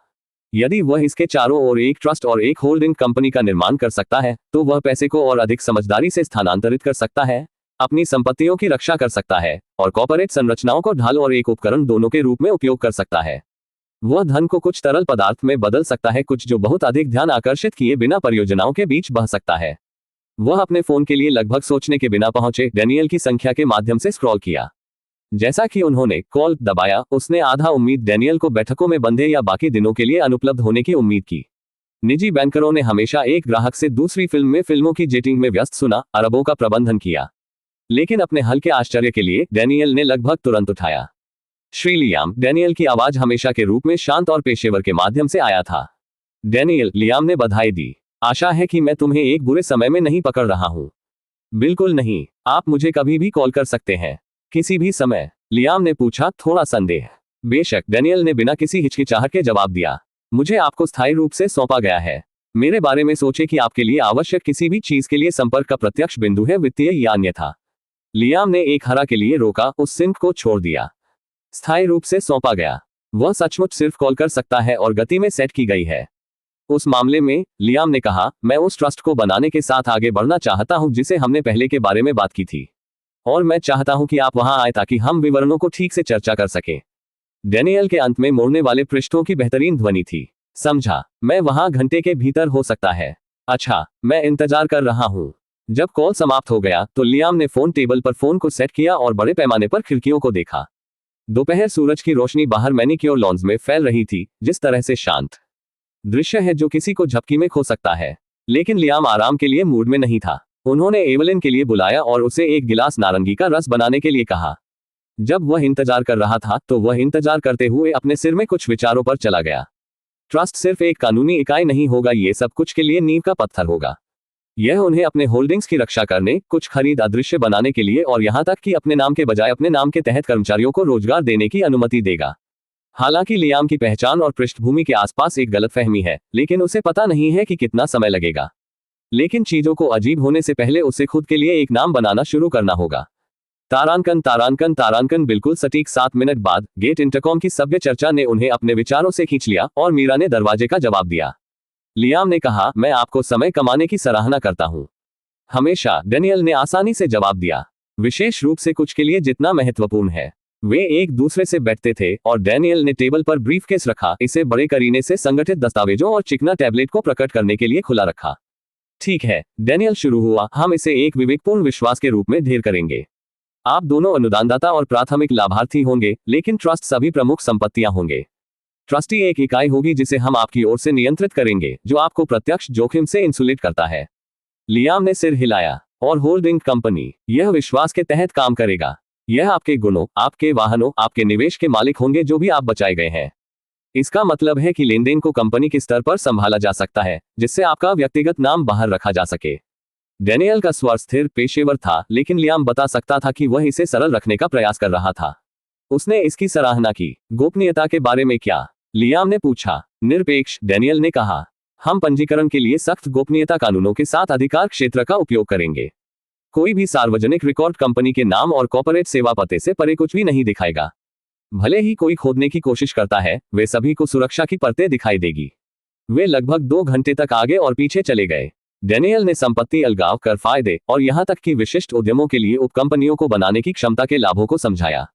यदि वह इसके चारों ओर एक ट्रस्ट और एक होल्डिंग कंपनी का निर्माण कर सकता है तो वह पैसे को और अधिक समझदारी से स्थानांतरित कर सकता है, अपनी संपत्तियों की रक्षा कर सकता है और कॉर्पोरेट संरचनाओं को ढाल और एक उपकरण दोनों के रूप में उपयोग कर सकता है। वह धन को कुछ तरल पदार्थ में बदल सकता है, कुछ जो बहुत अधिक ध्यान आकर्षित किए बिना परियोजनाओं के बीच बह सकता है। वह अपने फोन के लिए लगभग सोचने के बिना पहुंचे डैनियल की संख्या के माध्यम से स्क्रॉल किया। जैसा कि उन्होंने कॉल दबाया, उसने आधा उम्मीद डैनियल को बैठकों में बंधे या बाकी दिनों के लिए अनुपलब्ध होने की उम्मीद की। निजी बैंकरों ने हमेशा एक ग्राहक से दूसरी फिल्म में फिल्मों की जेटिंग में व्यस्त सुना, अरबों का प्रबंधन किया। लेकिन अपने हल्के आश्चर्य के लिए डैनियल ने लगभग तुरंत उठाया। श्री लियाम, डैनियल की आवाज हमेशा के रूप में शांत और पेशेवर के माध्यम से आया था। डैनियल, लियाम ने बधाई दी। आशा है कि मैं तुम्हें एक बुरे समय में नहीं पकड़ रहा हूँ। बिल्कुल नहीं, आप मुझे कभी भी कॉल कर सकते हैं, किसी भी समय, लियाम ने पूछा, थोड़ा संदेह। बेशक, डेनियल ने बिना किसी हिचकिचाहट के जवाब दिया। मुझे आपको स्थायी रूप से सौंपा गया है। मेरे बारे में सोचे कि आपके लिए आवश्यक किसी भी चीज के लिए संपर्क का प्रत्यक्ष बिंदु है, वित्तीय या अन्यथा। लियाम ने एक हरा के लिए रोका, उस सिंक को छोड़ दिया। स्थायी रूप से सौंपा गया, वह सचमुच सिर्फ कॉल कर सकता है और गति में सेट की गई है। उस मामले में, लियाम ने कहा, मैं उस ट्रस्ट को बनाने के साथ आगे बढ़ना चाहता हूं जिसे हमने पहले के बारे में बात की थी, और मैं चाहता हूं कि आप वहां आए ताकि हम विवरणों को ठीक से चर्चा कर सकें। डेनियल के अंत में मोड़ने वाले पृष्ठों की बेहतरीन ध्वनि थी। समझा, मैं वहां घंटे के भीतर हो सकता है। अच्छा, मैं इंतजार कर रहा हूं। जब कॉल समाप्त हो गया तो लियाम ने फोन टेबल पर फोन को सेट किया और बड़े पैमाने पर खिड़कियों को देखा। दोपहर सूरज की रोशनी बाहर मैनिक्योर लॉन्स में फैल रही थी, जिस तरह से शांत दृश्य है जो किसी को झपकी में खो सकता है। लेकिन लियाम आराम के लिए मूड में नहीं था। उन्होंने एवलिन के लिए बुलाया और उसे एक गिलास नारंगी का रस बनाने के लिए कहा। जब वह इंतजार कर रहा था तो वह इंतजार करते हुए अपने सिर में कुछ विचारों पर चला गया। ट्रस्ट सिर्फ एक कानूनी इकाई नहीं होगा, ये सब कुछ के लिए नींव का पत्थर होगा। यह उन्हें अपने होल्डिंग्स की रक्षा करने, कुछ खरीद अदृश्य बनाने के लिए और यहां तक कि अपने नाम के बजाय अपने नाम के तहत कर्मचारियों को रोजगार देने की अनुमति देगा। हालांकि लियाम की पहचान और पृष्ठभूमि के आसपास एक गलतफहमी है, लेकिन उसे पता नहीं है कि कितना समय लगेगा। लेकिन चीजों को अजीब होने से पहले उसे खुद के लिए एक नाम बनाना शुरू करना होगा। तारांकन तारांकन तारांकन। बिल्कुल सटीक 7 मिनट बाद गेट इंटरकॉम की सभ्य चर्चा ने उन्हें अपने विचारों से खींच लिया और मीरा ने दरवाजे का जवाब दिया। लियाम ने कहा, मैं आपको समय कमाने की सराहना करता हूं। हमेशा, डेनियल ने आसानी से जवाब दिया। विशेष रूप से कुछ के लिए जितना महत्वपूर्ण है। वे एक दूसरे से बैठते थे और डेनियल ने टेबल पर ब्रीफकेस रखा, इसे बड़े करीने से संगठित दस्तावेजों और चिकना टैबलेट को प्रकट करने के लिए खुला रखा। ठीक है, डेनियल शुरू हुआ, हम इसे एक विवेकपूर्ण विश्वास के रूप में ढेर करेंगे। आप दोनों अनुदानदाता और प्राथमिक लाभार्थी होंगे, लेकिन ट्रस्ट सभी प्रमुख संपत्तियां होंगे। ट्रस्टी एक इकाई होगी जिसे हम आपकी ओर से नियंत्रित करेंगे, जो आपको प्रत्यक्ष जोखिम से इंसुलेट करता है। लियाम ने सिर हिलाया। और होल्डिंग कंपनी, यह विश्वास के तहत काम करेगा। यह आपके गुणों, आपके वाहनों, आपके निवेश के मालिक होंगे जो भी आप बचाए गए हैं। इसका मतलब है कि लेनदेन को कंपनी के स्तर पर संभाला जा सकता है, जिससे आपका व्यक्तिगत नाम बाहर रखा जा सके। डेनियल का स्वर स्थिर पेशेवर था, लेकिन लियाम बता सकता था कि वह इसे सरल रखने का प्रयास कर रहा था। उसने इसकी सराहना की। गोपनीयता के बारे में क्या? लियाम ने पूछा। निरपेक्ष, डेनियल ने कहा। हम पंजीकरण के लिए सख्त गोपनीयता कानूनों के साथ अधिकार क्षेत्र का उपयोग करेंगे। कोई भी सार्वजनिक रिकॉर्ड कंपनी के नाम और कॉर्पोरेट सेवा पते से परे कुछ भी नहीं दिखाएगा। भले ही कोई खोदने की कोशिश करता है, वे सभी को सुरक्षा की परतें दिखाई देगी। वे लगभग 2 घंटे तक आगे और पीछे चले गए। डेनियल ने संपत्ति अलगाव कर फायदे और यहां तक कि विशिष्ट उद्यमों के लिए उपकंपनियों को बनाने की क्षमता के लाभों को समझाया।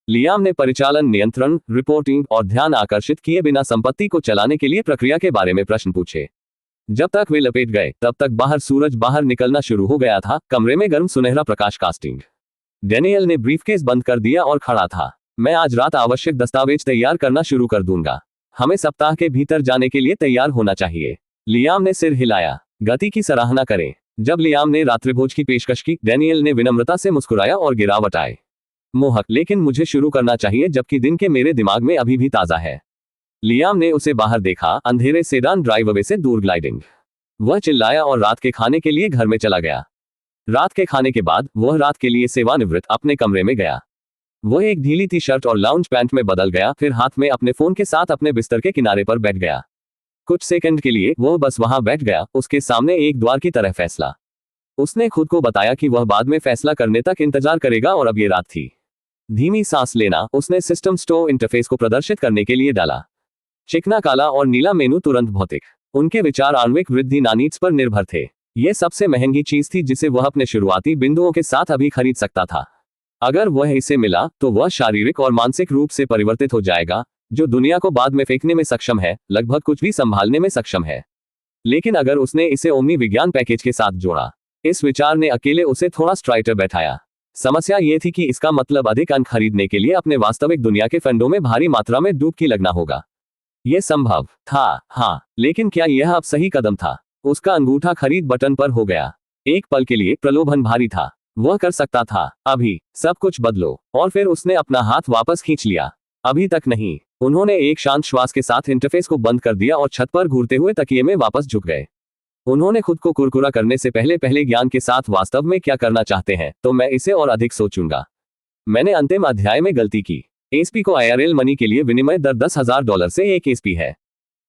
लियाम ने परिचालन नियंत्रण, रिपोर्टिंग और ध्यान आकर्षित किए बिना संपत्ति को चलाने के लिए प्रक्रिया के बारे में प्रश्न पूछे। जब तक वे लपेट गए, तब तक बाहर सूरज बाहर निकलना शुरू हो गया था, कमरे में गर्म सुनहरा प्रकाश कास्टिंग। डेनियल ने ब्रीफकेस बंद कर दिया और खड़ा था। मैं आज रात आवश्यक दस्तावेज तैयार करना शुरू कर दूंगा। हमें सप्ताह के भीतर जाने के लिए तैयार होना चाहिए। लियाम ने सिर हिलाया। गति की सराहना करें। जब लियाम ने रात्रिभोज की पेशकश की, डेनियल ने विनम्रता से मुस्कुराया और गिरावट आए। मोहक, लेकिन मुझे शुरू करना चाहिए जबकि दिन के मेरे दिमाग में अभी भी ताजा है। लियाम ने उसे बाहर देखा, अंधेरे सेडान ड्राइववे से दूर ग्लाइडिंग। वह चिल्लाया और रात के खाने के लिए घर में चला गया। रात के खाने के बाद वह रात के लिए सेवानिवृत्त अपने कमरे में गया। वह एक ढीली टी शर्ट और लाउंज पैंट में बदल गया, फिर हाथ में अपने फोन के साथ अपने बिस्तर के किनारे पर बैठ गया। कुछ सेकंड के लिए वह बस वहां बैठ गया, उसके सामने एक द्वार की तरह फैसला। उसने खुद को बताया कि वह बाद में फैसला करने तक इंतजार करेगा और अब ये रात थी। धीमी सांस लेना, उसने सिस्टम स्टोर इंटरफेस को प्रदर्शित करने के लिए डाला। चिकना काला और नीला मेनू तुरंत भौतिक। उनके विचार आणविक वृद्धि नानीड्स पर निर्भर थे। यह सबसे महंगी चीज थी जिसे वह अपने शुरुआती बिंदुओं के साथ अभी खरीद सकता था। अगर वह इसे मिला तो वह शारीरिक और मानसिक रूप से परिवर्तित हो जाएगा, जो दुनिया को बाद में फेंकने में सक्षम है, लगभग कुछ भी संभालने में सक्षम है। लेकिन अगर उसने इसे ओमनी विज्ञान पैकेज के साथ जोड़ा, इस विचार ने अकेले उसे थोड़ा स्ट्राइटर बैठाया। समस्या यह थी कि इसका मतलब अधिक अंक खरीदने के लिए अपने वास्तविक दुनिया के फंडों में भारी मात्रा में डुबकी लगना होगा। यह संभव था, हाँ, लेकिन क्या यह अब सही कदम था? उसका अंगूठा खरीद बटन पर हो गया। एक पल के लिए प्रलोभन भारी था। वह कर सकता था। अभी सब कुछ बदलो। और फिर उसने अपना हाथ वापस खींच लिया। अभी तक नहीं। उन्होंने एक शांत श्वास के साथ इंटरफेस को बंद कर दिया और छत पर घूरते हुए तकिए में वापस झुक गए। उन्होंने खुद को कुरकुरा करने से पहले पहले ज्ञान के साथ वास्तव में क्या करना चाहते हैं, तो मैं इसे और अधिक सोचूंगा। मैंने अंतिम अध्याय में गलती की। एसपी को आईआरएल मनी के लिए विनिमय दर $10,000 से एक एसपी है,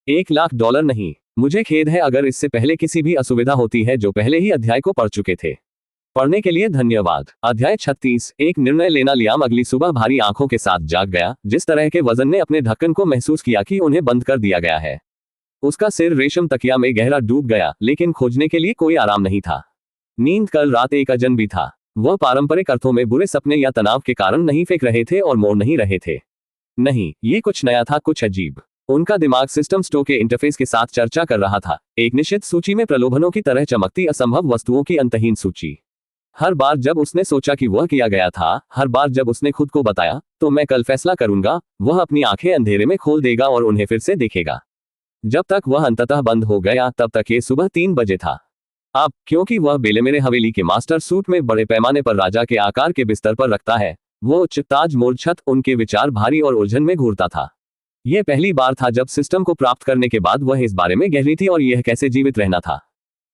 $1,00,000 नहीं। मुझे खेद है अगर इससे पहले किसी भी असुविधा होती है जो पहले ही अध्याय को पढ़ चुके थे। पढ़ने के लिए धन्यवाद। अध्याय 36। एक निर्णय लेना। लियाम अगली सुबह भारी आंखों के साथ जाग गया। जिस तरह के वजन ने अपने ढक्कन को महसूस किया कि उन्हें बंद कर दिया गया है। उसका सिर रेशम तकिया में गहरा डूब गया, लेकिन खोजने के लिए कोई आराम नहीं था। नींद कल रात एक अजनबी था। वह पारंपरिक अर्थों में बुरे सपने या तनाव के कारण नहीं फेंक रहे थे और मोड़ नहीं रहे थे। नहीं, ये कुछ नया था, कुछ अजीब। उनका दिमाग सिस्टम स्टोर के इंटरफेस के साथ चर्चा कर रहा था, एक निश्चित सूची में प्रलोभनों की तरह चमकती असंभव वस्तुओं की अंतहीन सूची। हर बार जब उसने सोचा कि वह किया गया था, हर बार जब उसने खुद को बताया, तो मैं कल फैसला करूंगा, वह अपनी आंखें अंधेरे में खोल देगा और उन्हें फिर से देखेगा। जब तक वह अंततः बंद हो गया, तब तक ये सुबह 3 बजे था। अब क्योंकि वह बेलेमेरे हवेली के मास्टर सूट में बड़े पैमाने पर राजा के आकार के बिस्तर पर रखता है, वो उच्च ताज मोड़ छत, उनके विचार भारी और उलझन में घूरता था। यह पहली बार था जब सिस्टम को प्राप्त करने के बाद वह इस बारे में गहरी थी और यह कैसे जीवित रहना था।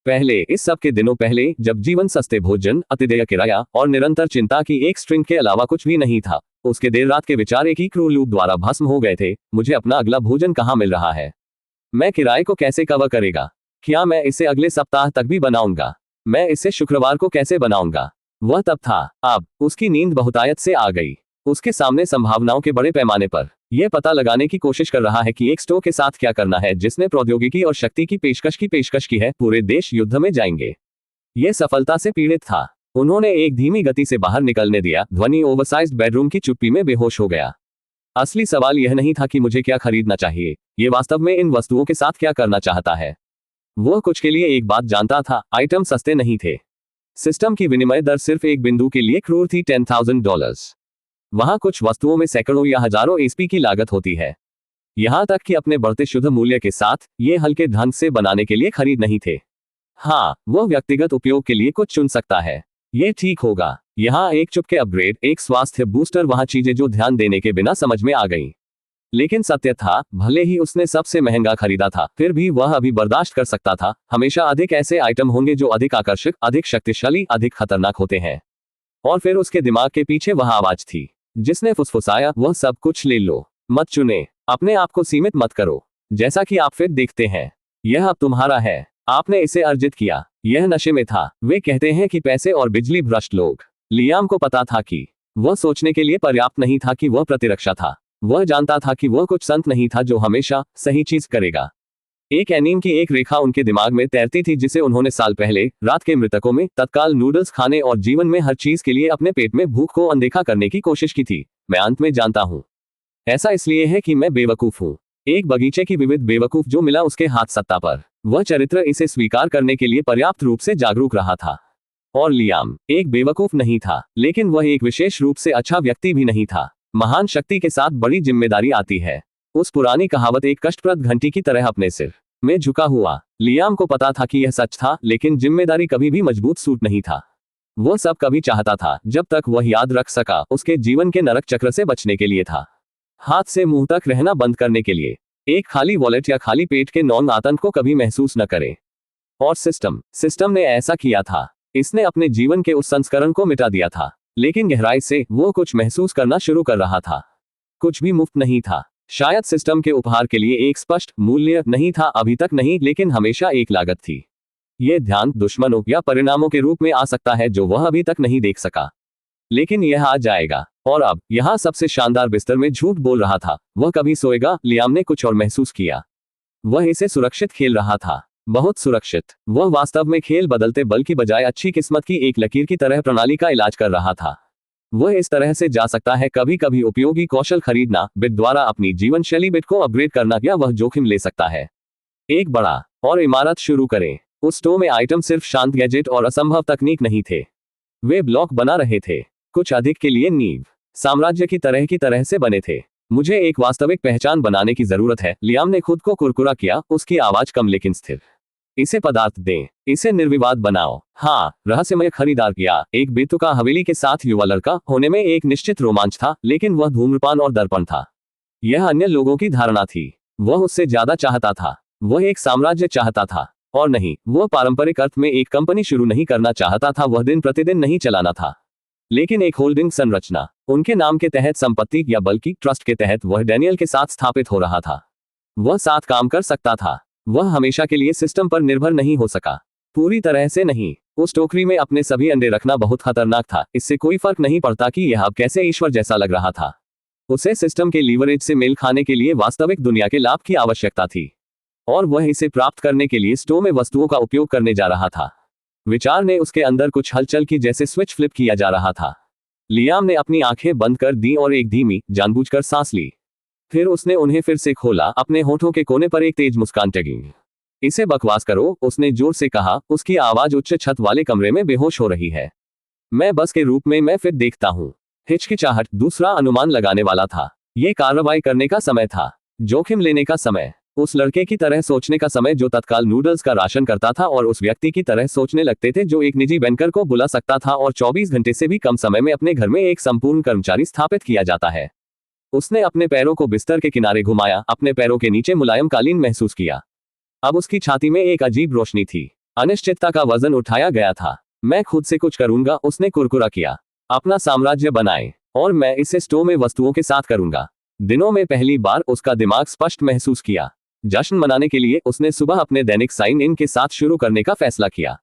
पहले, इस सब के दिनों पहले, जब जीवन सस्ते भोजन, अतिदेय किराया और निरंतर चिंता की एक स्ट्रिंग के अलावा कुछ भी नहीं था, उसके देर रात के विचार एक ही क्रूर लूप द्वारा भस्म हो गए थे। मुझे अपना अगला भोजन कहाँ मिल रहा है? मैं किराए को कैसे कवर करेगा? क्या मैं इसे अगले सप्ताह तक भी बनाऊंगा? मैं इसे शुक्रवार को कैसे बनाऊंगा? वह तब था। अब उसकी नींद बहुतायत से आ गई। उसके सामने संभावनाओं के बड़े पैमाने पर यह पता लगाने की कोशिश कर रहा है कि एक स्टो के साथ क्या करना है जिसने प्रौद्योगिकी और शक्ति की पेशकश की है। पूरे देश युद्ध में जाएंगे। यह सफलता से पीड़ित था। उन्होंने एक धीमी गति से बाहर निकलने दिया। ध्वनि ओवरसाइज्ड बेडरूम की चुप्पी में बेहोश हो गया। असली सवाल यह नहीं था कि मुझे क्या खरीदना चाहिए, यह वास्तव में इन वस्तुओं के साथ क्या करना चाहता है। वह कुछ के लिए एक बात जानता था, आइटम सस्ते नहीं थे। सिस्टम की विनिमय दर सिर्फ एक बिंदु के लिए क्रूर थी, $10,000। वहां कुछ वस्तुओं में सैकड़ों या हजारों एसपी की लागत होती है। यहां तक कि अपने बढ़ते शुद्ध मूल्य के साथ ये हल्के ढंग से बनाने के लिए खरीद नहीं थे। हाँ, वह व्यक्तिगत उपयोग के लिए कुछ चुन सकता है। ये ठीक होगा। यहाँ एक चुपके अपग्रेड, एक स्वास्थ्य बूस्टर, वहां चीजें जो ध्यान देने के बिना समझ में आ गईं। लेकिन सत्य था, भले ही उसने सबसे महंगा खरीदा था, फिर भी वह अभी बर्दाश्त कर सकता था। हमेशा अधिक ऐसे आइटम होंगे जो अधिक आकर्षक, अधिक शक्तिशाली, अधिक खतरनाक होते हैं। और फिर उसके दिमाग के पीछे वह आवाज थी जिसने फुसफुसाया, वह सब कुछ ले लो, मत चुने, अपने आप को सीमित मत करो। जैसा कि आप फिर देखते हैं, यह अब तुम्हारा है। आपने इसे अर्जित किया। यह नशे में था। वे कहते हैं कि पैसे और बिजली भ्रष्ट लोग। लियाम को पता था कि वह सोचने के लिए पर्याप्त नहीं था कि वह प्रतिरक्षा था। वह जानता था कि वह कुछ संत नहीं था जो हमेशा सही चीज करेगा। एक एनीम की एक रेखा उनके दिमाग में तैरती थी जिसे उन्होंने साल पहले रात के मृतकों में तत्काल नूडल्स खाने और जीवन में हर चीज के लिए अपने पेट में भूख को अनदेखा करने की कोशिश की थी। मैं अंत में जानता हूं, ऐसा इसलिए है कि मैं बेवकूफ हूं। एक बगीचे की विविध बेवकूफ जो मिला उसके हाथ सत्ता पर। वह चरित्र इसे स्वीकार करने के लिए पर्याप्त रूप से जागरूक रहा था। और लियाम एक बेवकूफ नहीं था, लेकिन वह एक विशेष रूप से अच्छा व्यक्ति भी नहीं था। महान शक्ति के साथ बड़ी जिम्मेदारी आती है। उस पुरानी कहावत एक कष्टप्रद घंटी की तरह अपने सिर में झुका हुआ। लियाम को पता था कि यह सच था, लेकिन जिम्मेदारी कभी भी मजबूत सूट नहीं था। वह सब कभी चाहता था, जब तक वह याद रख सका, उसके जीवन के नरक चक्र से बचने के लिए था। हाथ से मुंह तक रहना बंद करने के लिए। एक खाली वॉलेट या खाली पेट के नॉन आतंक को कभी महसूस न करें। और सिस्टम ने ऐसा किया था। इसने अपने जीवन के उस संस्करण को मिटा दिया था, लेकिन गहराई से वो कुछ महसूस करना शुरू कर रहा था। कुछ भी मुफ्त नहीं था। शायद सिस्टम के उपहार के लिए एक स्पष्ट मूल्य नहीं था, अभी तक नहीं, लेकिन हमेशा एक लागत थी। यह ध्यान दुश्मनों या परिणामों के रूप में आ सकता है जो वह अभी तक नहीं देख सका, लेकिन यह आ जाएगा। और अब यहाँ सबसे शानदार बिस्तर में झूठ बोल रहा था। वह कभी सोएगा। लियाम ने कुछ और महसूस किया। वह इसे सुरक्षित खेल रहा था, बहुत सुरक्षित। वह वास्तव में खेल बदलते बल की बजाय अच्छी किस्मत की एक लकीर की तरह प्रणाली का इलाज कर रहा था। वह इस तरह से जा सकता है, कभी कभी उपयोगी कौशल खरीदना, बिट द्वारा अपनी जीवन शैली बिट को अपग्रेड करना, या वह जोखिम ले सकता है। एक बड़ा और इमारत शुरू करें। उस स्टोर में आइटम सिर्फ शांत गैजेट और असंभव तकनीक नहीं थे। वे ब्लॉक बना रहे थे, कुछ अधिक के लिए नींव साम्राज्य की तरह से बने थे। मुझे एक वास्तविक पहचान बनाने की जरूरत है। लियाम ने खुद को कुरकुरा किया, उसकी आवाज कम लेकिन स्थिर। इसे पदार्थ दें, इसे निर्विवाद बनाओ। हाँ, रहस्यमय खरीदार किया। एक बेतुका हवेली के साथ युवा लड़का होने में एक निश्चित रोमांच था, लेकिन वह धूम्रपान और दर्पण था। यह अन्य लोगों की धारणा थी। वह उससे ज्यादा चाहता था। वह एक साम्राज्य चाहता था, और नहीं, वह पारंपरिक अर्थ में एक कंपनी शुरू नहीं करना चाहता था, वह दिन प्रतिदिन नहीं चलाना था, लेकिन एक होल्डिंग संरचना, उनके नाम के तहत संपत्ति या बल्कि ट्रस्ट के तहत वह डैनियल के साथ स्थापित हो रहा था। वह साथ काम कर सकता था। वह हमेशा के लिए सिस्टम पर निर्भर नहीं हो सका, पूरी तरह से नहीं। उस टोकरी में अपने सभी अंडे रखना बहुत खतरनाक था। इससे कोई फर्क नहीं पड़ता कि यह अब कैसे ईश्वर जैसा लग रहा था। उसे सिस्टम के लीवरेज से मेल खाने के लिए वास्तविक दुनिया के लाभ की आवश्यकता थी, और वह इसे प्राप्त करने के लिए स्टोर में वस्तुओं का उपयोग करने जा रहा था। विचार ने उसके अंदर कुछ हलचल की, जैसे स्विच फ्लिप किया जा रहा था। लियाम ने अपनी आंखें बंद कर दी और एक धीमी, जानबूझकर सांस ली। फिर उसने उन्हें फिर से खोला। अपने होठों के कोने पर एक तेज मुस्कान टगी। इसे बकवास करो, उसने जोर से कहा। उसकी आवाज उच्च छत वाले कमरे में बेहोश हो रही है। मैं बस के रूप में मैं फिर देखता हूं। हिचकिचाहट दूसरा अनुमान लगाने वाला था। यह कार्रवाई करने का समय था, जोखिम लेने का समय, उस लड़के की तरह सोचने का समय जो तत्काल नूडल्स का राशन करता था, और उस व्यक्ति की तरह सोचने लगते थे जो एक निजी बैंकर को बुला सकता था और 24 घंटे से भी कम समय में अपने घर में एक संपूर्ण कर्मचारी स्थापित किया जाता है। उसने अपने पैरों को बिस्तर के किनारे घुमाया, अपने पैरों के नीचे मुलायम कालीन महसूस किया। अब उसकी छाती में एक अजीब रोशनी थी। अनिश्चितता का वजन उठाया गया था। मैं खुद से कुछ करूंगा, उसने कुरकुरा किया। अपना साम्राज्य बनाए, और मैं इसे स्टोर में वस्तुओं के साथ करूंगा। दिनों में पहली बार उसका दिमाग स्पष्ट महसूस किया। जश्न मनाने के लिए उसने सुबह अपने दैनिक साइन इन के साथ शुरू करने का फैसला किया।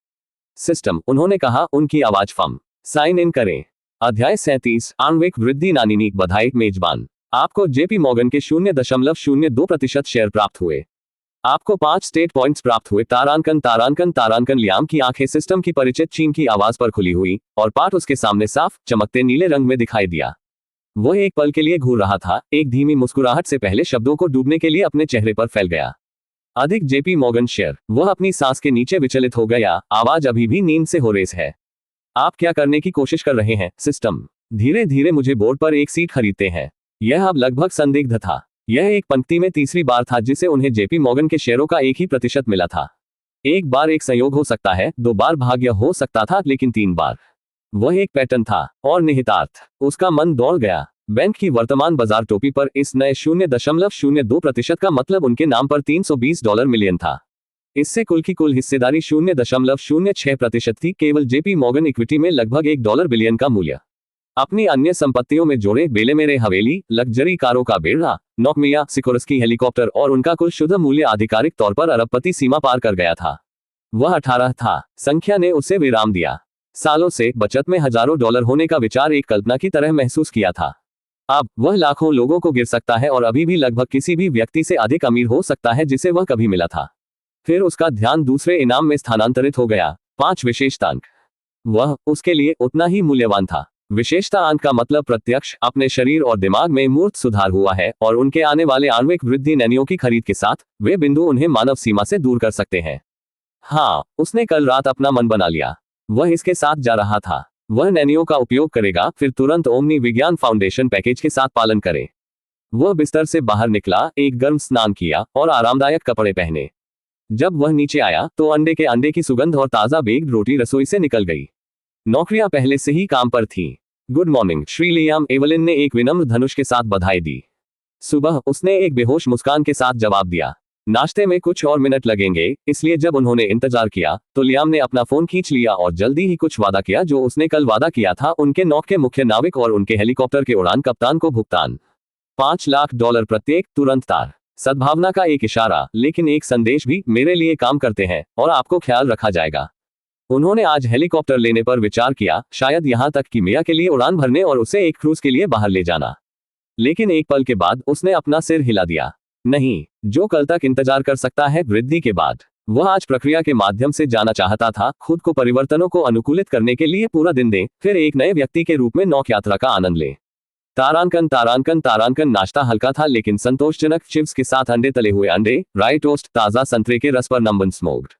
सिस्टम, उन्होंने कहा, उनकी आवाज फम। साइन इन करें। अध्याय 37 आणविक वृद्धि। नानीनीक बधाई मेजबान। आपको जेपी मॉर्गन के 0.02% शेयर प्राप्त हुए। आपको 5 स्टेट पॉइंट्स प्राप्त हुए। तारांकन तारांकन तारांकन। लियाम की आंखें सिस्टम की परिचित चीं की आवाज पर खुली हुई, और पाठ उसके सामने साफ चमकते नीले रंग में दिखाई दिया। वह एक पल के लिए घूर रहा था। एक धीमी मुस्कुराहट से पहले शब्दों को डूबने के लिए अपने चेहरे पर फैल गया। अधिक जेपी मॉर्गन शेयर। वह अपनी सांस के नीचे विचलित हो गया। आवाज अभी भी नींद से हो रेस है। आप क्या करने की कोशिश कर रहे हैं? सिस्टम, धीरे धीरे मुझे बोर्ड पर एक सीट खरीदते हैं। यह अब लगभग संदिग्ध था। यह एक पंक्ति में तीसरी बार था जिसे उन्हें जेपी मॉर्गन के शेयरों का 1% मिला था। एक बार एक संयोग हो सकता है, 2 बार भाग्य हो सकता था, लेकिन 3 बार वह एक पैटर्न था। और निहितार्थ। उसका मन दौड़ गया। बैंक की वर्तमान बाजार टोपी पर इस नए 0.02% का मतलब उनके नाम पर $320 मिलियन था। इससे कुल की कुल हिस्सेदारी 0.06% थी। केवल जेपी मॉर्गन इक्विटी में लगभग $1 बिलियन का मूल्य। अपनी अन्य संपत्तियों में जोड़े बेलेमेरे हवेली, लग्जरी कारों का बेड़ा, नोकमिया सिकोरस्की हेलीकॉप्टर, और उनका कुल शुद्ध मूल्य आधिकारिक तौर पर अरबपति सीमा पार कर गया था। वह 18 था। संख्या ने उसे विराम दिया। सालों से बचत में हजारों डॉलर होने का विचार एक कल्पना की तरह महसूस किया था। अब वह लाखों लोगों को गिर सकता है और अभी भी लगभग किसी भी व्यक्ति से अधिक अमीर हो सकता है जिसे वह कभी मिला था। फिर उसका ध्यान दूसरे इनाम में स्थानांतरित हो गया। 5 विशेषता अंक। वह उसके लिए उतना ही मूल्यवान था। विशेषता अंक का मतलब प्रत्यक्ष अपने शरीर और दिमाग में मूर्त सुधार हुआ है, और उनके आने वाले आणविक वृद्धि नैनियों की खरीद के साथ वे बिंदु उन्हें मानव सीमा से दूर कर सकते हैं। हाँ, उसने कल रात अपना मन बना लिया। वह इसके साथ जा रहा था। वह नैनियों का उपयोग करेगा, फिर तुरंत ओमनी विज्ञान फाउंडेशन पैकेज के साथ पालन करे। वह बिस्तर से बाहर निकला, एक गर्म स्नान किया और आरामदायक कपड़े पहने। जब वह नीचे आया तो अंडे की सुगंध और ताजा बेक्ड रोटी रसोई से निकल गई। नौकरियां पहले से ही काम पर थीं। Good morning Shri Liam, Evelyn ने एक विनम्र धनुष के साथ बधाई दी। सुबह, उसने एक बेहोश मुस्कान के साथ जवाब दिया। नाश्ते में कुछ और मिनट लगेंगे, इसलिए जब उन्होंने इंतजार किया तो लियाम ने अपना फोन खींच लिया और जल्दी ही कुछ वादा किया जो उसने कल वादा किया था। उनके नौक के मुख्य नाविक और उनके हेलीकॉप्टर के उड़ान कप्तान को भुगतान $5 लाख प्रत्येक, तुरंत तार। सद्भावना का एक इशारा, लेकिन एक संदेश भी, मेरे लिए काम करते हैं और आपको ख्याल रखा जाएगा। उन्होंने आज हेलीकॉप्टर लेने पर विचार किया, शायद यहां तक कि मिया के लिए उड़ान भरने और उसे एक क्रूज के लिए बाहर ले जाना। लेकिन एक पल के बाद उसने अपना सिर हिला दिया। नहीं, जो कल तक इंतजार कर सकता है वृद्धि के बाद, वह आज प्रक्रिया के माध्यम से जाना चाहता था। खुद को परिवर्तनों को अनुकूलित करने के लिए पूरा दिन दें, फिर एक नए व्यक्ति के रूप में नौक यात्रा का आनंद लें। तारांकन तारांकन तारांकन। नाश्ता हल्का था लेकिन संतोषजनक। चिप्स के साथ अंडे, तले हुए अंडे, राई टोस्ट, ताजा संतरे के रस पर नमन स्मोक्ड।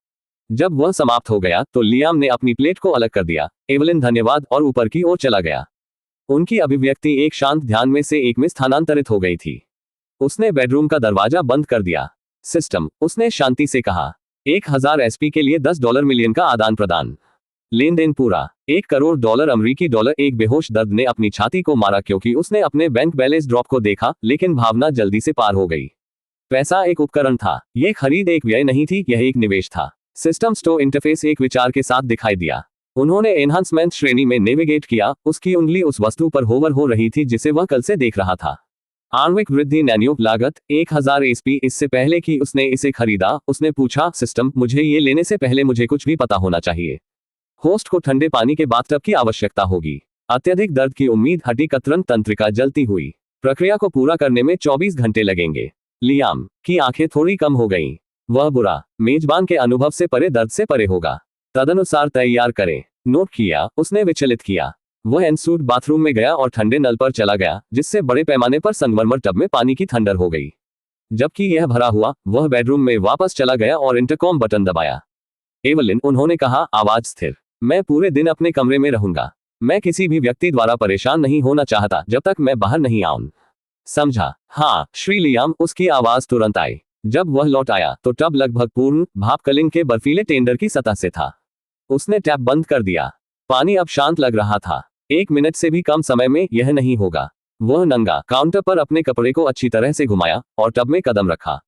जब वह समाप्त हो गया तो लियाम ने अपनी प्लेट को अलग कर दिया। एवलिन धन्यवाद, और ऊपर की ओर चला गया। उनकी अभिव्यक्ति एक शांत ध्यान में से एक में स्थानांतरित हो गई थी। उसने बेडरूम का दरवाजा बंद कर दिया। सिस्टम, उसने शांति से कहा। 1000 एसपी के लिए $10 मिलियन का आदान प्रदान। लेन देन पूरा। $1 करोड़ अमरीकी डॉलर। एक बेहोश दर्द ने अपनी छाती को मारा क्योंकि उसने अपने बैंक बैलेंस ड्रॉप को देखा, लेकिन भावना जल्दी से पार हो गई। पैसा एक उपकरण था। यह खरीद एक व्यय नहीं थी, यह एक निवेश था। सिस्टम स्टोर इंटरफेस एक विचार के साथ दिखाई दिया। उन्होंने एनहांसमेंट श्रेणी में नेविगेट किया। उसकी उंगली उस वस्तु पर होवर हो रही थी जिसे वह कल से देख रहा था। आणविक वृद्धि नैनो लागत 1000 एसपी। इससे पहले कि उसने इसे खरीदा, उसने पूछा, सिस्टम, मुझे ये लेने से पहले मुझे कुछ भी पता होना चाहिए। होस्ट को ठंडे पानी के बाथटब की आवश्यकता होगी। अत्यधिक दर्द की उम्मीद हटी। कतरन तंत्रिका जलती हुई। प्रक्रिया को पूरा करने में 24 घंटे लगेंगे। लियाम की आंखें थोड़ी कम हो गईं। वह बुरा, मेजबान के अनुभव से परे दर्द से परे होगा। तदनुसार तैयार करें। नोट किया, उसने विचलित किया। वह एनसूट बाथरूम में गया और ठंडे नल पर चला गया, जिससे बड़े पैमाने पर संगमरमर टब में पानी की थंडर हो गई। जबकि यह भरा हुआ, वह बेडरूम में वापस चला गया और इंटरकॉम बटन दबाया। एवलिन, उन्होंने कहा, आवाज स्थिर। मैं पूरे दिन अपने कमरे में रहूंगा। मैं किसी भी व्यक्ति द्वारा परेशान नहीं होना चाहता जब तक मैं बाहर नहीं आऊं। समझा? हाँ, श्री लियाम, उसकी आवाज तुरंत आई। जब वह लौट आया तो टब लगभग पूर्ण भाप के बर्फीले टेंडर की सतह से था। उसने टैप बंद कर दिया। पानी अब शांत लग रहा था। 1 मिनट से भी कम समय में यह नहीं होगा। वह नंगा काउंटर पर अपने कपड़े को अच्छी तरह से घुमाया और टब में कदम रखा।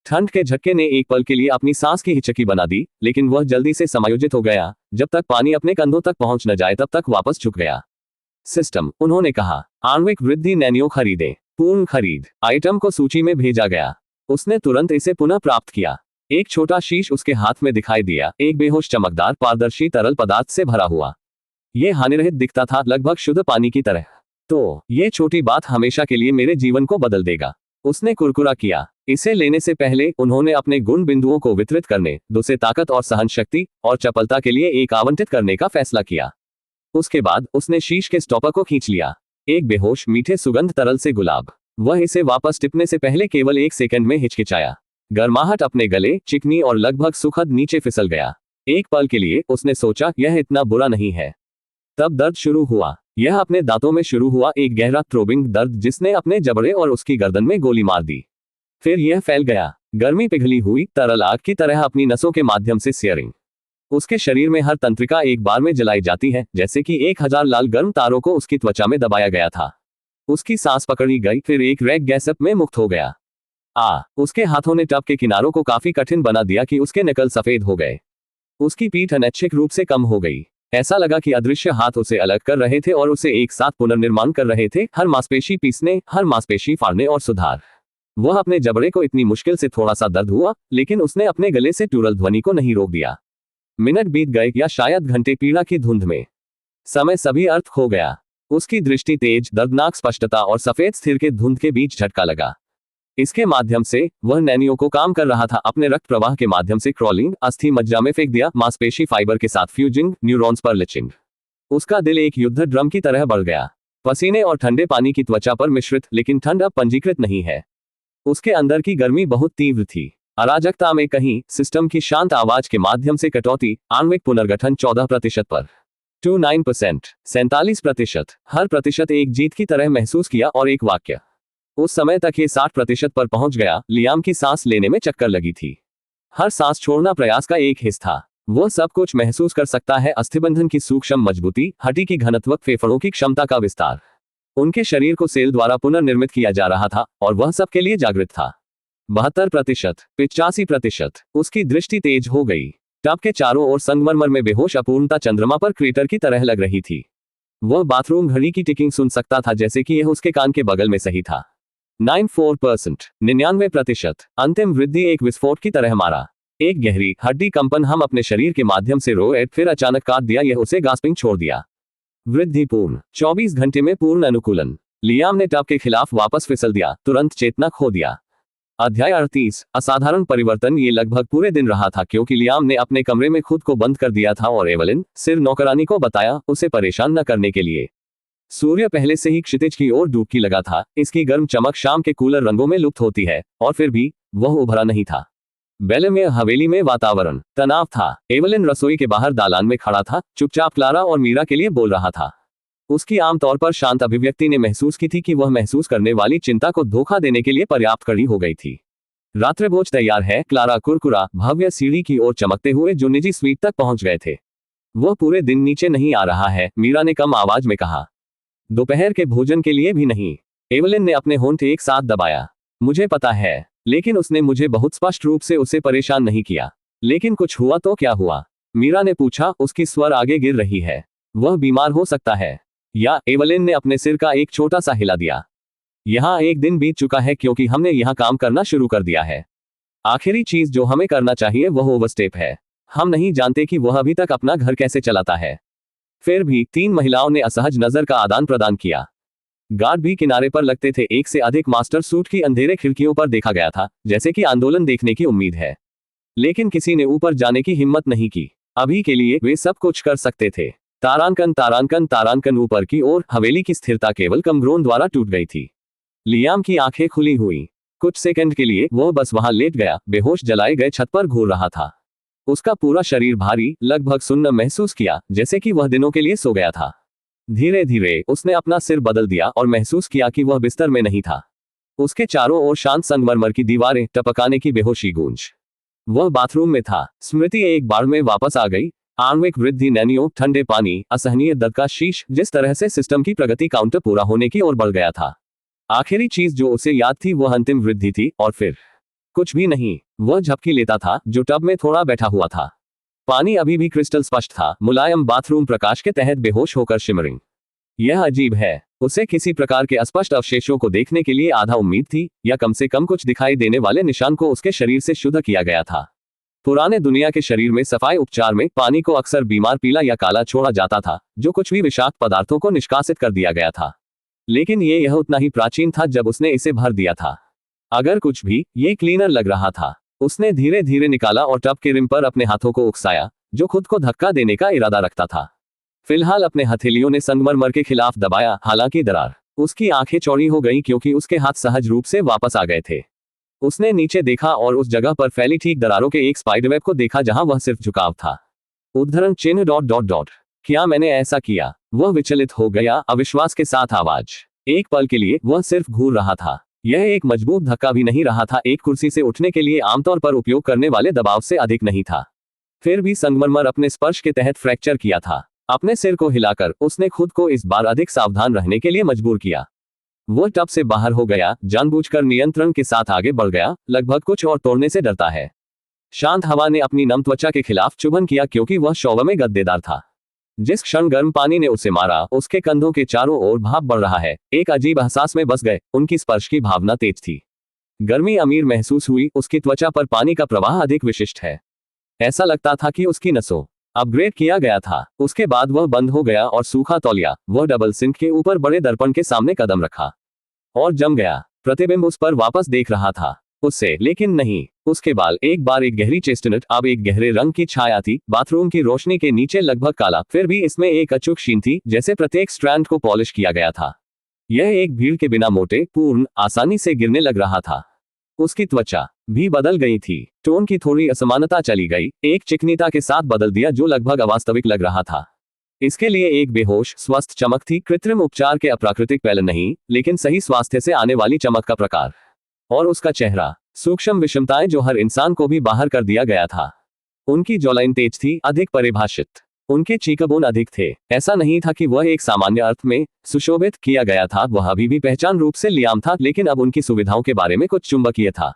ठंड के झटके ने एक पल के लिए अपनी सांस की हिचकी बना दी, लेकिन वह जल्दी से समायोजित हो गया। जब तक पानी अपने कंधों तक पहुंच न जाए तब तक वापस झुक गया। सिस्टम, उन्होंने कहा, आणविक वृद्धि नैनो खरीदे। पूर्ण खरीद आइटम को सूची में भेजा गया। उसने तुरंत इसे पुनः प्राप्त किया। एक छोटा शीश उसके हाथ में दिखाई दिया, एक बेहोश चमकदार पारदर्शी तरल पदार्थ से भरा हुआ। यह हानिरहित दिखता था, लगभग शुद्ध पानी की तरह। तो ये छोटी बात हमेशा के लिए मेरे जीवन को बदल देगा। उसने कुरकुरा किया। इसे लेने से पहले उन्होंने अपने गुण बिंदुओं को वितरित करने, 2 से ताकत और सहनशक्ति और चपलता के लिए एक आवंटित करने का फैसला किया। उसके बाद उसने शीश के स्टॉपर को खींच लिया। एक बेहोश मीठे सुगंध तरल से गुलाब। वह इसे वापस टिपने से पहले केवल 1 सेकंड में हिचकिचाया। गर्माहट अपने गले, चिकनी और लगभग सुखद नीचे फिसल गया। एक पल के लिए उसने सोचा, यह इतना बुरा नहीं है। तब दर्द शुरू हुआ। यह अपने दांतों में शुरू हुआ, एक गहरा थ्रोबिंग दर्द जिसने अपने जबड़े और उसकी गर्दन में गोली मार दी। फिर यह फैल गया। गर्मी पिघली हुई तरल आग की तरह अपनी नसों के माध्यम से सियरिंग। उसके शरीर में हर तंत्रिका एक बार में जलाई जाती है, जैसे कि 1000 लाल गर्म तारों को उसकी त्वचा में दबाया गया था। उसकी सांस पकड़ी गई, फिर एक रैग गैसअप में मुक्त हो गया। उसके हाथों ने टब के किनारों को काफी कठिन बना दिया कि उसके नकल सफेद हो गए। उसकी पीठ अनैच्छिक रूप से कम हो गई। ऐसा लगा कि अदृश्य हाथ उसे अलग कर रहे थे और उसे एक साथ पुनर्निर्माण कर रहे थे, हर मांसपेशी पीसने, हर मांसपेशी फाड़ने और सुधार। वह अपने जबड़े को इतनी मुश्किल से थोड़ा सा दर्द हुआ, लेकिन उसने अपने गले से टूरल ध्वनि को नहीं रोक दिया। मिनट बीत गए या शायद घंटे पीड़ा की धुंध में। समय सभी अर्थ खो गया। उसकी दृष्टि तेज, दर्दनाक स्पष्टता और सफेद स्थिर के धुंध के बीच झटका लगा। इसके माध्यम से वह नैनियों को काम कर रहा था। अपने रक्त प्रवाह के माध्यम से क्रॉलिंग, अस्थि मज्जा में फेंक दिया, मांसपेशी फाइबर के साथ फ्यूजिंग, न्यूरॉन्स पर लिचिंग। उसका दिल एक युद्ध ड्रम की तरह बढ़ गया। पसीने और ठंडे पानी की त्वचा पर मिश्रित, लेकिन ठंड अब पंजीकृत नहीं है। उसके अंदर की गर्मी बहुत तीव्र थी। अराजकता में कहीं सिस्टम की शांत आवाज के माध्यम से कटौती, आणविक पुनर्गठन 14% पर 29%, 47%, हर प्रतिशत एक जीत की तरह महसूस किया और एक वाक्य। उस समय तक ये 60% पर पहुंच गया। लियाम की सांस लेने में चक्कर लगी थी। हर सांस छोड़ना प्रयास का एक हिस्सा था। वह सब कुछ महसूस कर सकता है, अस्थिबंधन की सूक्ष्म मजबूती, हड्डी की घनत्व, फेफड़ों की क्षमता का विस्तार। उनके शरीर को सेल द्वारा पुनर्निर्मित किया जा रहा था और वह सबके लिए जागृत था। 72%, 85%, उसकी दृष्टि तेज हो गई। टब के चारों ओर संगमरमर में बेहोश अपूर्णता चंद्रमा पर क्रेटर की तरह लग रही थी। वह बाथरूम घड़ी की टिकिंग सुन सकता था, जैसे कि यह उसके कान के बगल में सही था। 94%, 99%, अंतिम वृद्धि एक विस्फोट की तरह मारा। एक गहरी हड्डी कंपन हम अपने शरीर के माध्यम से रोए, फिर अचानक काट दिया। यह उसे गास्पिंग छोड़ दिया। वृद्धि पूर्ण 24 घंटे में पूर्ण अनुकूलन। लियाम ने टब के खिलाफ वापस फिसल दिया, तुरंत चेतना खो दिया। अध्याय 38, असाधारण परिवर्तन। ये लगभग पूरे दिन रहा था, क्योंकि लियाम ने अपने कमरे में खुद को बंद कर दिया था और एवलिन, सिर नौकरानी को बताया, उसे परेशान न करने के लिए। सूर्य पहले से ही क्षितिज की ओर डूबकी लगा था। इसकी गर्म चमक शाम के कूलर रंगों में लुप्त होती है, और फिर भी वह उभरा नहीं था। बेलेमेयर हवेली में वातावरण तनाव था। एवलिन रसोई के बाहर दालान में खड़ा था, चुपचाप क्लारा और मीरा के लिए बोल रहा था। उसकी आमतौर पर शांत अभिव्यक्ति ने महसूस की थी कि वह महसूस करने वाली चिंता को धोखा देने के लिए पर्याप्त कड़ी हो गई थी। रात्रिभोज तैयार है, क्लारा कुरकुरा भव्य सीढ़ी की ओर चमकते हुए जो निजी स्वीट तक पहुंच गए थे। वह पूरे दिन नीचे नहीं आ रहा है, मीरा ने कम आवाज में कहा। दोपहर के भोजन के लिए भी नहीं। एवलिन ने अपने होंठ एक साथ दबाया। मुझे पता है, लेकिन उसने मुझे बहुत स्पष्ट रूप से उसे परेशान नहीं किया। लेकिन कुछ हुआ तो क्या हुआ? मीरा ने पूछा। उसकी स्वर आगे गिर रही है। वह बीमार हो सकता है। या एवलिन ने अपने सिर का एक छोटा सा हिला दिया। यहाँ एक दिन बीत चुका है क्योंकि हमने यहाँ काम करना शुरू कर दिया है। आखिरी चीज जो हमें करना चाहिए वह ओवरस्टेप है। हम नहीं जानते कि वह अभी तक अपना घर कैसे चलाता है। फिर भी 3 महिलाओं ने असहज नजर का आदान प्रदान किया। गार्ड भी किनारे पर लगते थे। एक से अधिक मास्टर सूट की अंधेरे खिड़कियों पर देखा गया था, जैसे कि आंदोलन देखने की उम्मीद है। लेकिन किसी ने ऊपर जाने की हिम्मत नहीं की। अभी के लिए वे सब कुछ कर सकते थे। तारांकन तारांकन तारांकन ऊपर की ओर। हवेली की स्थिरता केवल कमग्रोन द्वारा टूट गई थी। लियाम की आंखें खुली हुई। कुछ सेकंड के लिए वह बस वहां लेट गया, बेहोश जलाए गए छत पर घूर रहा था। उसका पूरा शरीर भारी, लगभग सुन्न महसूस किया, जैसे कि वह दिनों के लिए सो गया था। धीरे धीरे उसने अपना सिर बदल दिया और महसूस किया कि वह बिस्तर में नहीं था। उसके चारों ओर शांत संगमरमर की दीवारें, टपकाने की बेहोशी गूंज। वह बाथरूम में था। स्मृति एक बार में वापस आ गई। आणविक वृद्धि, नैनियों, ठंडे पानी, असहनीय दर्द का शीश। जिस तरह से सिस्टम की प्रगति काउंटर पूरा होने की ओर बढ़ गया था। आखिरी चीज जो उसे याद थी वह अंतिम वृद्धि थी, और फिर कुछ भी नहीं। वह झपकी लेता था, जो टब में थोड़ा बैठा हुआ था। पानी अभी भी क्रिस्टल स्पष्ट था, मुलायम बाथरूम प्रकाश के तहत बेहोश होकर शिमरिंग। यह अजीब है। उसे किसी प्रकार के अस्पष्ट अवशेषों को देखने के लिए आधा उम्मीद थी, या कम से कम कुछ दिखाई देने वाले निशान को उसके शरीर से शुद्ध किया गया था। पुराने दुनिया के शरीर में सफाई उपचार में पानी को अक्सर बीमार पीला या काला छोड़ा जाता था, जो कुछ भी विषाक्त पदार्थों को निष्कासित कर दिया गया था। लेकिन यह उतना ही प्राचीन था जब उसने इसे भर दिया था। अगर कुछ भी, ये क्लीनर लग रहा था। उसने धीरे धीरे निकाला और टब के रिम पर अपने हाथों को उकसाया, जो खुद को धक्का देने का इरादा रखता था। फिलहाल अपने हथेलियों ने संगमरमर के खिलाफ दबाया, हालांकि दरार। उसकी आंखें चौड़ी हो गईं क्योंकि उसके हाथ सहज रूप से वापस आ गए थे। उसने नीचे देखा और उस जगह पर फैली ठीक दरारों के एक स्पाइडरवेब को देखा जहां वह सिर्फ झुकाव था। उद्धरण चिन्ह डॉट डॉट डॉट। क्या मैंने ऐसा किया? वह विचलित हो गया, अविश्वास के साथ आवाज। एक पल के लिए वह सिर्फ घूर रहा था। यह एक मजबूत धक्का भी नहीं रहा था, एक कुर्सी से उठने के लिए आमतौर पर उपयोग करने वाले दबाव से अधिक नहीं था। फिर भी संगमरमर अपने स्पर्श के तहत फ्रैक्चर किया था। अपने सिर को हिलाकर उसने खुद को इस बार अधिक सावधान रहने के लिए मजबूर किया। वह टब से बाहर हो गया, जानबूझकर नियंत्रण के साथ आगे बढ़ गया, लगभग कुछ और तोड़ने से डरता है। शांत हवा ने अपनी नम त्वचा के खिलाफ चुभन किया क्योंकि वह शौव में गद्देदार था। जिस क्षण गर्म पानी ने उसे मारा, उसके कंधों के चारों ओर भाप बढ़ रहा है। एक अजीब एहसास में बस गए। उनकी स्पर्श की भावना तेज थी। गर्मी अमीर महसूस हुई। उसकी त्वचा पर पानी का प्रवाह अधिक विशिष्ट है। ऐसा लगता था कि उसकी नसों अपग्रेड किया गया था। उसके बाद वह बंद हो गया और सूखा तौलिया। वह डबल सिंक के ऊपर बड़े दर्पण के सामने कदम रखा और जम गया। प्रतिबिंब उस पर वापस देख रहा था, उससे, लेकिन नहीं। उसके बाल एक बार एक गहरी चेस्टनट, अब एक गहरे रंग की छाया थी। बाथरूम की रोशनी के नीचे लगभग काला, फिर भी इसमें एक अचूक शीन थी, जैसे प्रत्येक स्ट्रैंड को पॉलिश किया गया था। यह एक भीड़ के बिना मोटे, पूर्ण, आसानी से गिरने लग रहा था। उसकी त्वचा भी बदल गई थी। टोन की थोड़ी असमानता चली गई, एक चिकनीता के साथ बदल दिया जो लगभग अवास्तविक लग रहा था। इसके लिए एक बेहोश, स्वस्थ चमक थी। कृत्रिम उपचार के अप्राकृतिक पहले नहीं, लेकिन सही स्वास्थ्य से आने वाली चमक का प्रकार। और उसका चेहरा, सूक्ष्म विषमताएं जो हर इंसान को भी बाहर कर दिया गया था। उनकी जॉलाइन तेज थी, अधिक परिभाषित। उनके चीकबोन अधिक थे। ऐसा नहीं था कि वह एक सामान्य अर्थ में सुशोभित किया गया था। वह अभी भी पहचान रूप से लियाम था, लेकिन अब उनकी सुविधाओं के बारे में कुछ चुंबकीय था।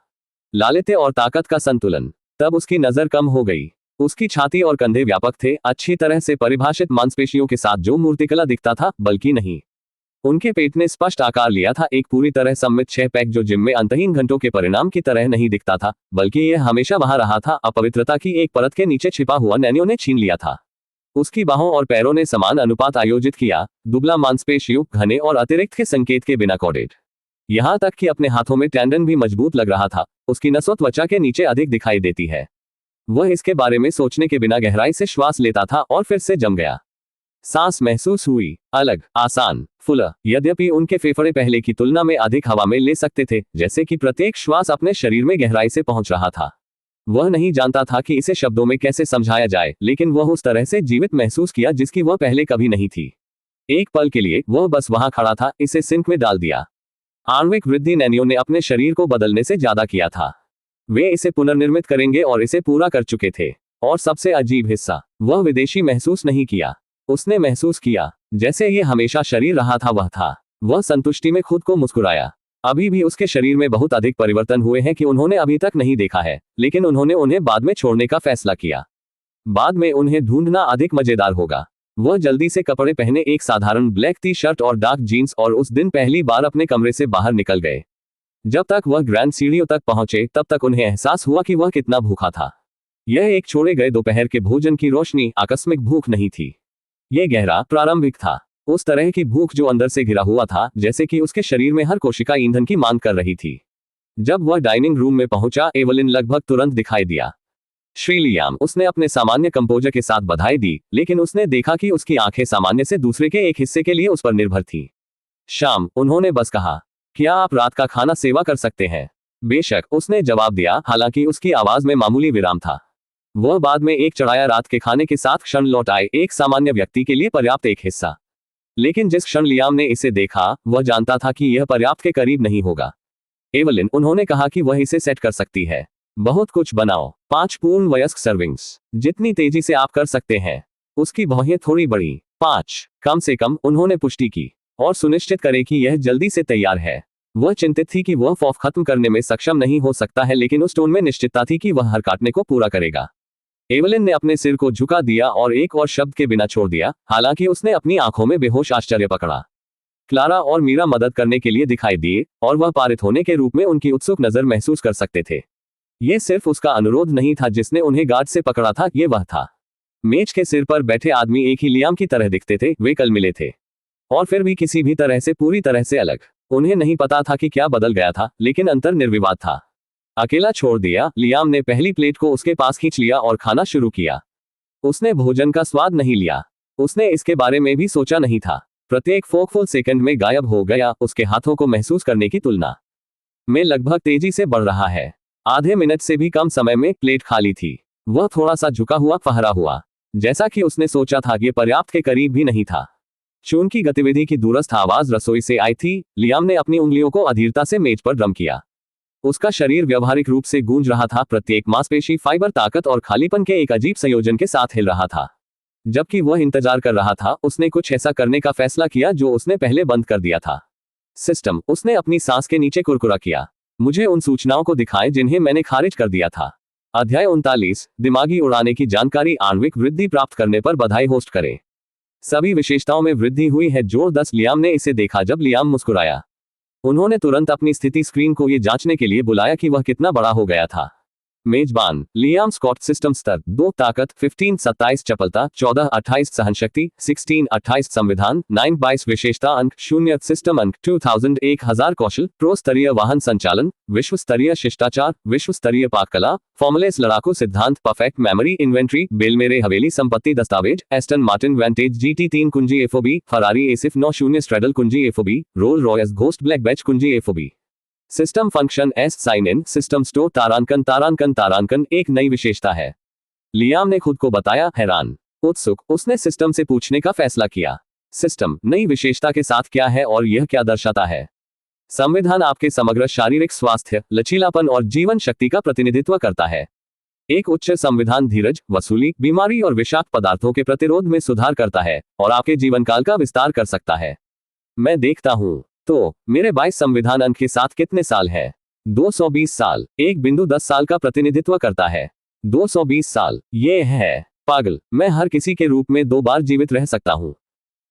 लालित्य और ताकत का संतुलन। तब उसकी नजर कम हो गई। उसकी छाती और कंधे व्यापक थे, अच्छी तरह से परिभाषित मांसपेशियों के साथ जो मूर्तिकला दिखता था, बल्कि नहीं। उनके पेट ने स्पष्ट आकार लिया था, एक पूरी तरह सममित 6 पैक जो जिम में अंतहीन घंटों के परिणाम की तरह नहीं दिखता था, बल्कि यह हमेशा वहां रहा था। अपवित्रता की एक परत के नीचे छिपा हुआ नैनियों ने छीन लिया था। उसकी बाहों और पैरों ने समान अनुपात आयोजित किया, दुबला मांसपेशियों, घने और अतिरिक्त के संकेत के बिना कोडेड। यहां तक कि अपने हाथों में टेंडन भी मजबूत लग रहा था। उसकी नसों त्वचा के नीचे अधिक दिखाई देती है। वह इसके बारे में सोचने के बिना गहराई से श्वास लेता था और फिर से जम गया। सांस महसूस हुई, अलग, आसान, फुला। यद्यपि उनके फेफड़े पहले की तुलना में अधिक हवा में ले सकते थे, जैसे कि प्रत्येक श्वास अपने शरीर में गहराई से पहुंच रहा था। वह नहीं जानता था कि इसे शब्दों में कैसे समझाया जाए, लेकिन वह उस तरह से जीवित महसूस किया जिसकी वह पहले कभी नहीं थी। एक पल के लिए वह बस वहां खड़ा था, इसे सिंक में डाल दिया। आणविक वृद्धि नैनियों ने अपने शरीर को बदलने से ज्यादा किया था। वे इसे पुनर्निर्मित करेंगे और इसे पूरा कर चुके थे। और सबसे अजीब हिस्सा, वह विदेशी महसूस नहीं किया। उसने महसूस किया जैसे ये हमेशा शरीर रहा था। वह था। वह संतुष्टि में खुद को मुस्कुराया। अभी भी उसके शरीर में बहुत अधिक परिवर्तन हुए हैं कि उन्होंने अभी तक नहीं देखा है, लेकिन उन्होंने उन्हें बाद में छोड़ने का फैसला किया। बाद में उन्हें ढूंढना अधिक मजेदार होगा। वह जल्दी से कपड़े पहने एक साधारण ब्लैक टी शर्ट और डार्क जीन्स और उस दिन पहली बार अपने कमरे से बाहर निकल गए। जब तक वह ग्रैंड सीढ़ियों तक पहुंचे तब तक उन्हें एहसास हुआ कि वह कितना भूखा था। यह एक छोड़े गए दोपहर के भोजन की रोशनी आकस्मिक भूख नहीं थी। यह गहरा प्रारंभिक था, उस तरह की भूख जो अंदर से घिरा हुआ था, जैसे कि उसके शरीर में हर कोशिका ईंधन की मांग कर रही थी। जब वह डाइनिंग रूम में पहुंचा, एवलिन लगभग तुरंत दिखाई दिया। श्री लियाम, उसने अपने सामान्य कंपोजर के साथ बधाई दी, लेकिन उसने देखा कि उसकी आंखें सामान्य से दूसरे के एक हिस्से के लिए उस पर निर्भर थी। शाम, उन्होंने बस कहा, क्या आप रात का खाना सेवा कर सकते हैं? बेशक, उसने जवाब दिया, हालांकि उसकी आवाज में मामूली विराम था। वह बाद में एक चढ़ाया रात के खाने के साथ क्षण लौट आए, एक सामान्य व्यक्ति के लिए पर्याप्त एक हिस्सा। लेकिन जिस क्षण लियाम ने इसे देखा, वह जानता था कि यह पर्याप्त के करीब नहीं होगा। एवलिन, उन्होंने कहा कि वह इसे सेट कर सकती है। बहुत कुछ बनाओ, 5 पूर्ण वयस्क सर्विंग्स, जितनी तेजी से आप कर सकते हैं। उसकी भौहें थोड़ी बड़ी। 5 कम से कम, उन्होंने पुष्टि की, और सुनिश्चित करें कि यह जल्दी से तैयार है। वह चिंतित थी कि वह फॉफ खत्म करने में सक्षम नहीं हो सकता है, लेकिन उस टोन में निश्चितता थी कि वह हर काटने को पूरा करेगा। एवलिन ने अपने सिर को झुका दिया और एक और शब्द के बिना छोड़ दिया, हालांकि उसने अपनी आंखों में बेहोश आश्चर्य पकड़ा। क्लारा और मीरा मदद करने के लिए दिखाई दिए, और वह पारित होने के रूप में उनकी उत्सुक नजर महसूस कर सकते थे। यह सिर्फ उसका अनुरोध नहीं था जिसने उन्हें गार्ड से पकड़ा था, यह वह था। मेज के सिर पर बैठे आदमी एक ही लियाम की तरह दिखते थे, वे कल मिले थे, और फिर भी किसी भी तरह से पूरी तरह से अलग। उन्हें नहीं पता था कि क्या बदल गया था, लेकिन अंतर निर्विवाद था। अकेला छोड़ दिया, लियाम ने पहली प्लेट को उसके पास खींच लिया और खाना शुरू किया। उसने भोजन का स्वाद नहीं लिया, उसने इसके बारे में भी सोचा नहीं था। प्रत्येक फोकफुल सेकंड में गायब हो गया, उसके हाथों को महसूस करने की तुलना में लगभग तेजी से बढ़ रहा है। आधे मिनट से भी कम समय में प्लेट खाली थी। वह थोड़ा सा झुका हुआ फहरा हुआ, जैसा कि उसने सोचा था, ये पर्याप्त के करीब भी नहीं था। चून की गतिविधि की दूरस्थ आवाज रसोई से आई थी। लियाम ने अपनी उंगलियों को अधीरता से मेज पर ड्रम किया। उसका शरीर व्यवहारिक रूप से गूंज रहा था, प्रत्येक मांसपेशी फाइबर ताकत और खालीपन के एक अजीब संयोजन के साथ हिल रहा था। जबकि वह इंतजार कर रहा था, उसने कुछ ऐसा करने का फैसला किया जो उसने पहले बंद कर दिया था। सिस्टम, उसने अपनी सांस के नीचे कुरकुरा किया। मुझे उन सूचनाओं को दिखाएं जिन्हें मैंने खारिज कर दिया था। अध्याय 39, दिमागी उड़ाने की जानकारी। आणविक वृद्धि प्राप्त करने पर बधाई होस्ट करें। सभी विशेषताओं में वृद्धि हुई है, जोर 10। लियाम ने इसे देखा जब लियाम मुस्कुराया। उन्होंने तुरंत अपनी स्थिति स्क्रीन को यह जांचने के लिए बुलाया कि वह कितना बड़ा हो गया था। मेजबान, लियाम स्कॉट। सिस्टम स्तर 2 ताकत, 15-27 चपलता, 14-28 सहनशक्ति, 16-28 संविधान, 9-22 विशेषता अंक, 0 सिस्टम अंक, 2000 1000 कौशल, प्रो स्तरीय वाहन संचालन, विश्व स्तरीय शिष्टाचार, विश्व स्तरीय पाक कला, फॉर्मुलेस लड़ाकू सिद्धांत, परफेक्ट मेमोरी, इन्वेंट्री, बेलमेरे हवेली संपत्ति दस्तावेज, एस्टन मार्टिन वेंटेज GT 3 कुंजी FOB, फरारी एसिफ 90 स्ट्रेडल कुंजी FOB, Rolls Royce Ghost Black Badge कुंजी FOB। System function S sign in, system store तारांकन एक नई विशेषता है। लियाम ने खुद को बताया, हैरान, उत्सुक। उसने सिस्टम से पूछने का फैसला किया, सिस्टम, नई विशेषता के साथ क्या है और यह क्या दर्शाता है? संविधान आपके समग्र शारीरिक स्वास्थ्य, लचीलापन और जीवन शक्ति का प्रतिनिधित्व करता है। एक उच्च संविधान धीरज, वसूली, बीमारी और विषाक्त पदार्थों के प्रतिरोध में सुधार करता है और आपके जीवनकाल का विस्तार कर सकता है। मैं देखता हूं, तो मेरे 22 संविधान अंक के साथ कितने साल है? 220 साल। 1.10 साल का प्रतिनिधित्व करता है। 220 साल, ये है पागल। मैं हर किसी के रूप में 2 बार जीवित रह सकता हूं।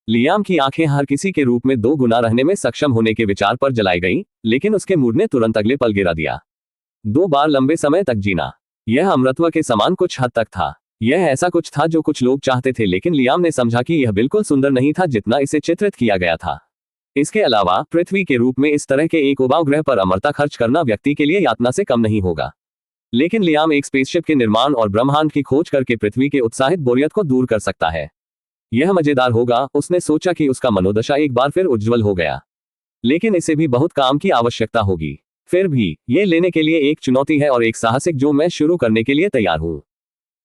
लियाम की आंखें हर किसी के रूप में 2 गुना रहने में सक्षम होने के विचार पर जलाई गईं, लेकिन उसके मूड ने तुरंत अगले पल गिरा दिया। 2 बार लंबे समय तक जीना, यह अमरत्व के समान कुछ हद तक था। यह ऐसा कुछ था जो कुछ लोग चाहते थे, लेकिन लियाम ने समझा कि यह बिल्कुल सुंदर नहीं था जितना इसे चित्रित किया गया था। इसके अलावा पृथ्वी के रूप में इस तरह के एक उबाऊ ग्रह पर अमरता खर्च करना व्यक्ति के लिए यातना से कम नहीं होगा। लेकिन लियाम एक स्पेसशिप के निर्माण और ब्रह्मांड की खोज करके पृथ्वी के उत्साहित बोरियत को दूर कर सकता है। यह मजेदार होगा, उसने सोचा कि उसका मनोदशा एक बार फिर उज्जवल हो गया। लेकिन इसे भी बहुत काम की आवश्यकता होगी। फिर भी यह लेने के लिए एक चुनौती है और एक साहसिक जो मैं शुरू करने के लिए तैयार हूं।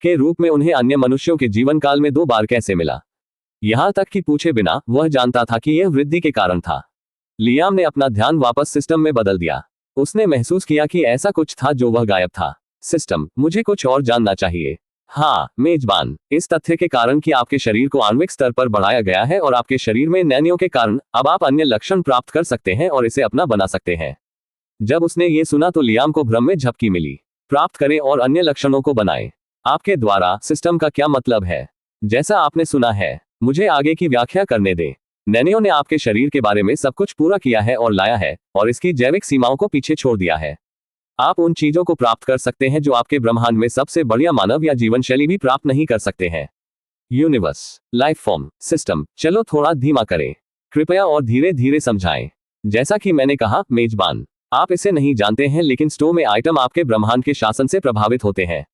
के रूप में उन्हें अन्य मनुष्यों के जीवन काल में 2 बार कैसे मिला? यहां तक कि पूछे बिना वह जानता था कि यह वृद्धि के कारण था। लियाम ने अपना ध्यान वापस सिस्टम में बदल दिया। उसने महसूस किया कि ऐसा कुछ था जो वह गायब था। सिस्टम, मुझे कुछ और जानना चाहिए। हाँ मेजबान, इस तथ्य के कारण कि आपके शरीर को आणविक स्तर पर बढ़ाया गया है और आपके शरीर में नैनियों के कारण अब आप अन्य लक्षण प्राप्त कर सकते हैं और इसे अपना बना सकते हैं। जब उसने ये सुना तो लियाम को भ्रम में झपकी मिली। प्राप्त करें और अन्य लक्षणों को बनाएं। आपके द्वारा सिस्टम का क्या मतलब है? जैसा आपने सुना है, मुझे आगे की व्याख्या करने दें। नैनियों ने आपके शरीर के बारे में सब कुछ पूरा किया है और लाया है और इसकी जैविक सीमाओं को पीछे छोड़ दिया है। आप उन चीजों को प्राप्त कर सकते हैं जो आपके ब्रह्मांड में सबसे बढ़िया मानव या जीवन शैली भी प्राप्त नहीं कर सकते हैं। Universe, life form, system. चलो थोड़ा धीमा करें कृपया और धीरे धीरे समझाएं। जैसा कि मैंने कहा मेजबान, आप इसे नहीं जानते हैं लेकिन स्टोव में आइटम आपके ब्रह्मांड के शासन से प्रभावित होते हैं।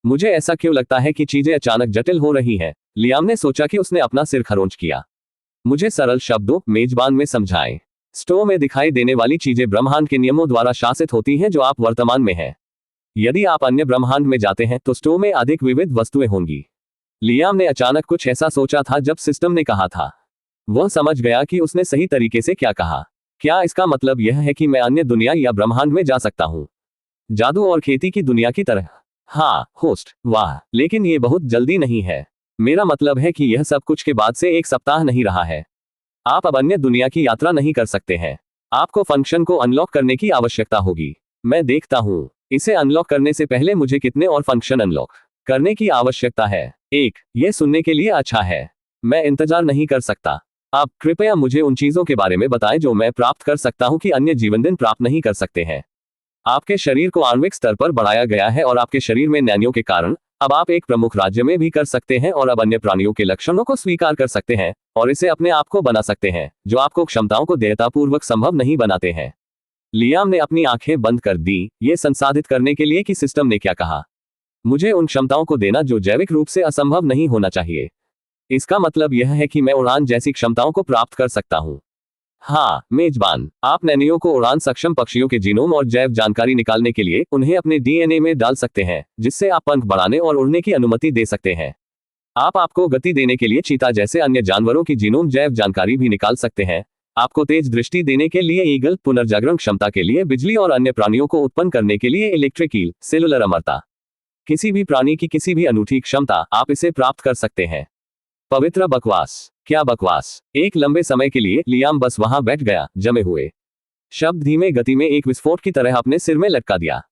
मुझे ऐसा क्यों लगता है कि चीजें अचानक जटिल हो रही हैं? लियाम ने सोचा कि उसने अपना सिर खरोंच किया। मुझे सरल शब्दों मेजबान में समझाएं। स्टोव में दिखाई देने वाली चीजें ब्रह्मांड के नियमों द्वारा शासित होती हैं जो आप वर्तमान में हैं। यदि आप अन्य ब्रह्मांड में जाते हैं तो स्टोव में अधिक विविध वस्तुएं होंगी। लियाम ने अचानक कुछ ऐसा सोचा था जब सिस्टम ने कहा था। वह समझ गया कि उसने सही तरीके से क्या कहा। क्या इसका मतलब यह है कि मैं अन्य दुनिया या ब्रह्मांड में जा सकता हूं? जादू और खेती की दुनिया की तरह? हाँ होस्ट, वाह, लेकिन ये बहुत जल्दी नहीं है। मेरा मतलब है कि यह सब कुछ के बाद से एक सप्ताह नहीं रहा है। आप अब अन्य दुनिया की यात्रा नहीं कर सकते हैं। आपको फंक्शन को अनलॉक करने की आवश्यकता होगी। मैं देखता हूं। इसे अनलॉक करने से पहले मुझे कितने और फंक्शन अनलॉक करने की आवश्यकता है? एक। यह सुनने के लिए अच्छा है। मैं इंतजार नहीं कर सकता। अब कृपया मुझे उन चीजों के बारे में बताएं जो मैं प्राप्त कर सकता हूं कि अन्य जीवन दिन प्राप्त नहीं कर सकते हैं। आपके शरीर को आणविक स्तर पर बढ़ाया गया है और आपके शरीर में नैनियों के कारण अब आप एक प्रमुख राज्य में भी कर सकते हैं और अब अन्य प्राणियों के लक्षणों को स्वीकार कर सकते हैं और इसे अपने आप को बना सकते हैं जो आपको क्षमताओं को देयतापूर्वक संभव नहीं बनाते हैं। लियाम ने अपनी आंखें बंद कर दी, ये संसाधित करने के लिए कि सिस्टम ने क्या कहा। मुझे उन क्षमताओं को देना जो जैविक रूप से असंभव नहीं होना चाहिए। इसका मतलब यह है कि मैं उड़ान जैसी क्षमताओं को प्राप्त कर सकता हूं। हाँ मेजबान, आप नैनियों को उड़ान सक्षम पक्षियों के जीनोम और जैव जानकारी निकालने के लिए उन्हें अपने डीएनए में डाल सकते हैं जिससे आप पंख बढ़ाने और उड़ने की अनुमति दे सकते हैं। आप आपको गति देने के लिए चीता जैसे अन्य जानवरों की जीनोम जैव जानकारी भी निकाल सकते हैं। आपको तेज दृष्टि देने के लिए ईगल, पुनर्जागरण क्षमता के लिए बिजली और अन्य प्राणियों को उत्पन्न करने के लिए इलेक्ट्रिक ईल, सेलुलर अमरता। किसी भी प्राणी की किसी भी अनूठी क्षमता, आप इसे प्राप्त कर सकते हैं। पवित्र बकवास। क्या बकवास? एक लंबे समय के लिए लियाम बस वहां बैठ गया, जमे हुए शब्द धीमे गति में एक विस्फोट की तरह अपने सिर में लटका दिया।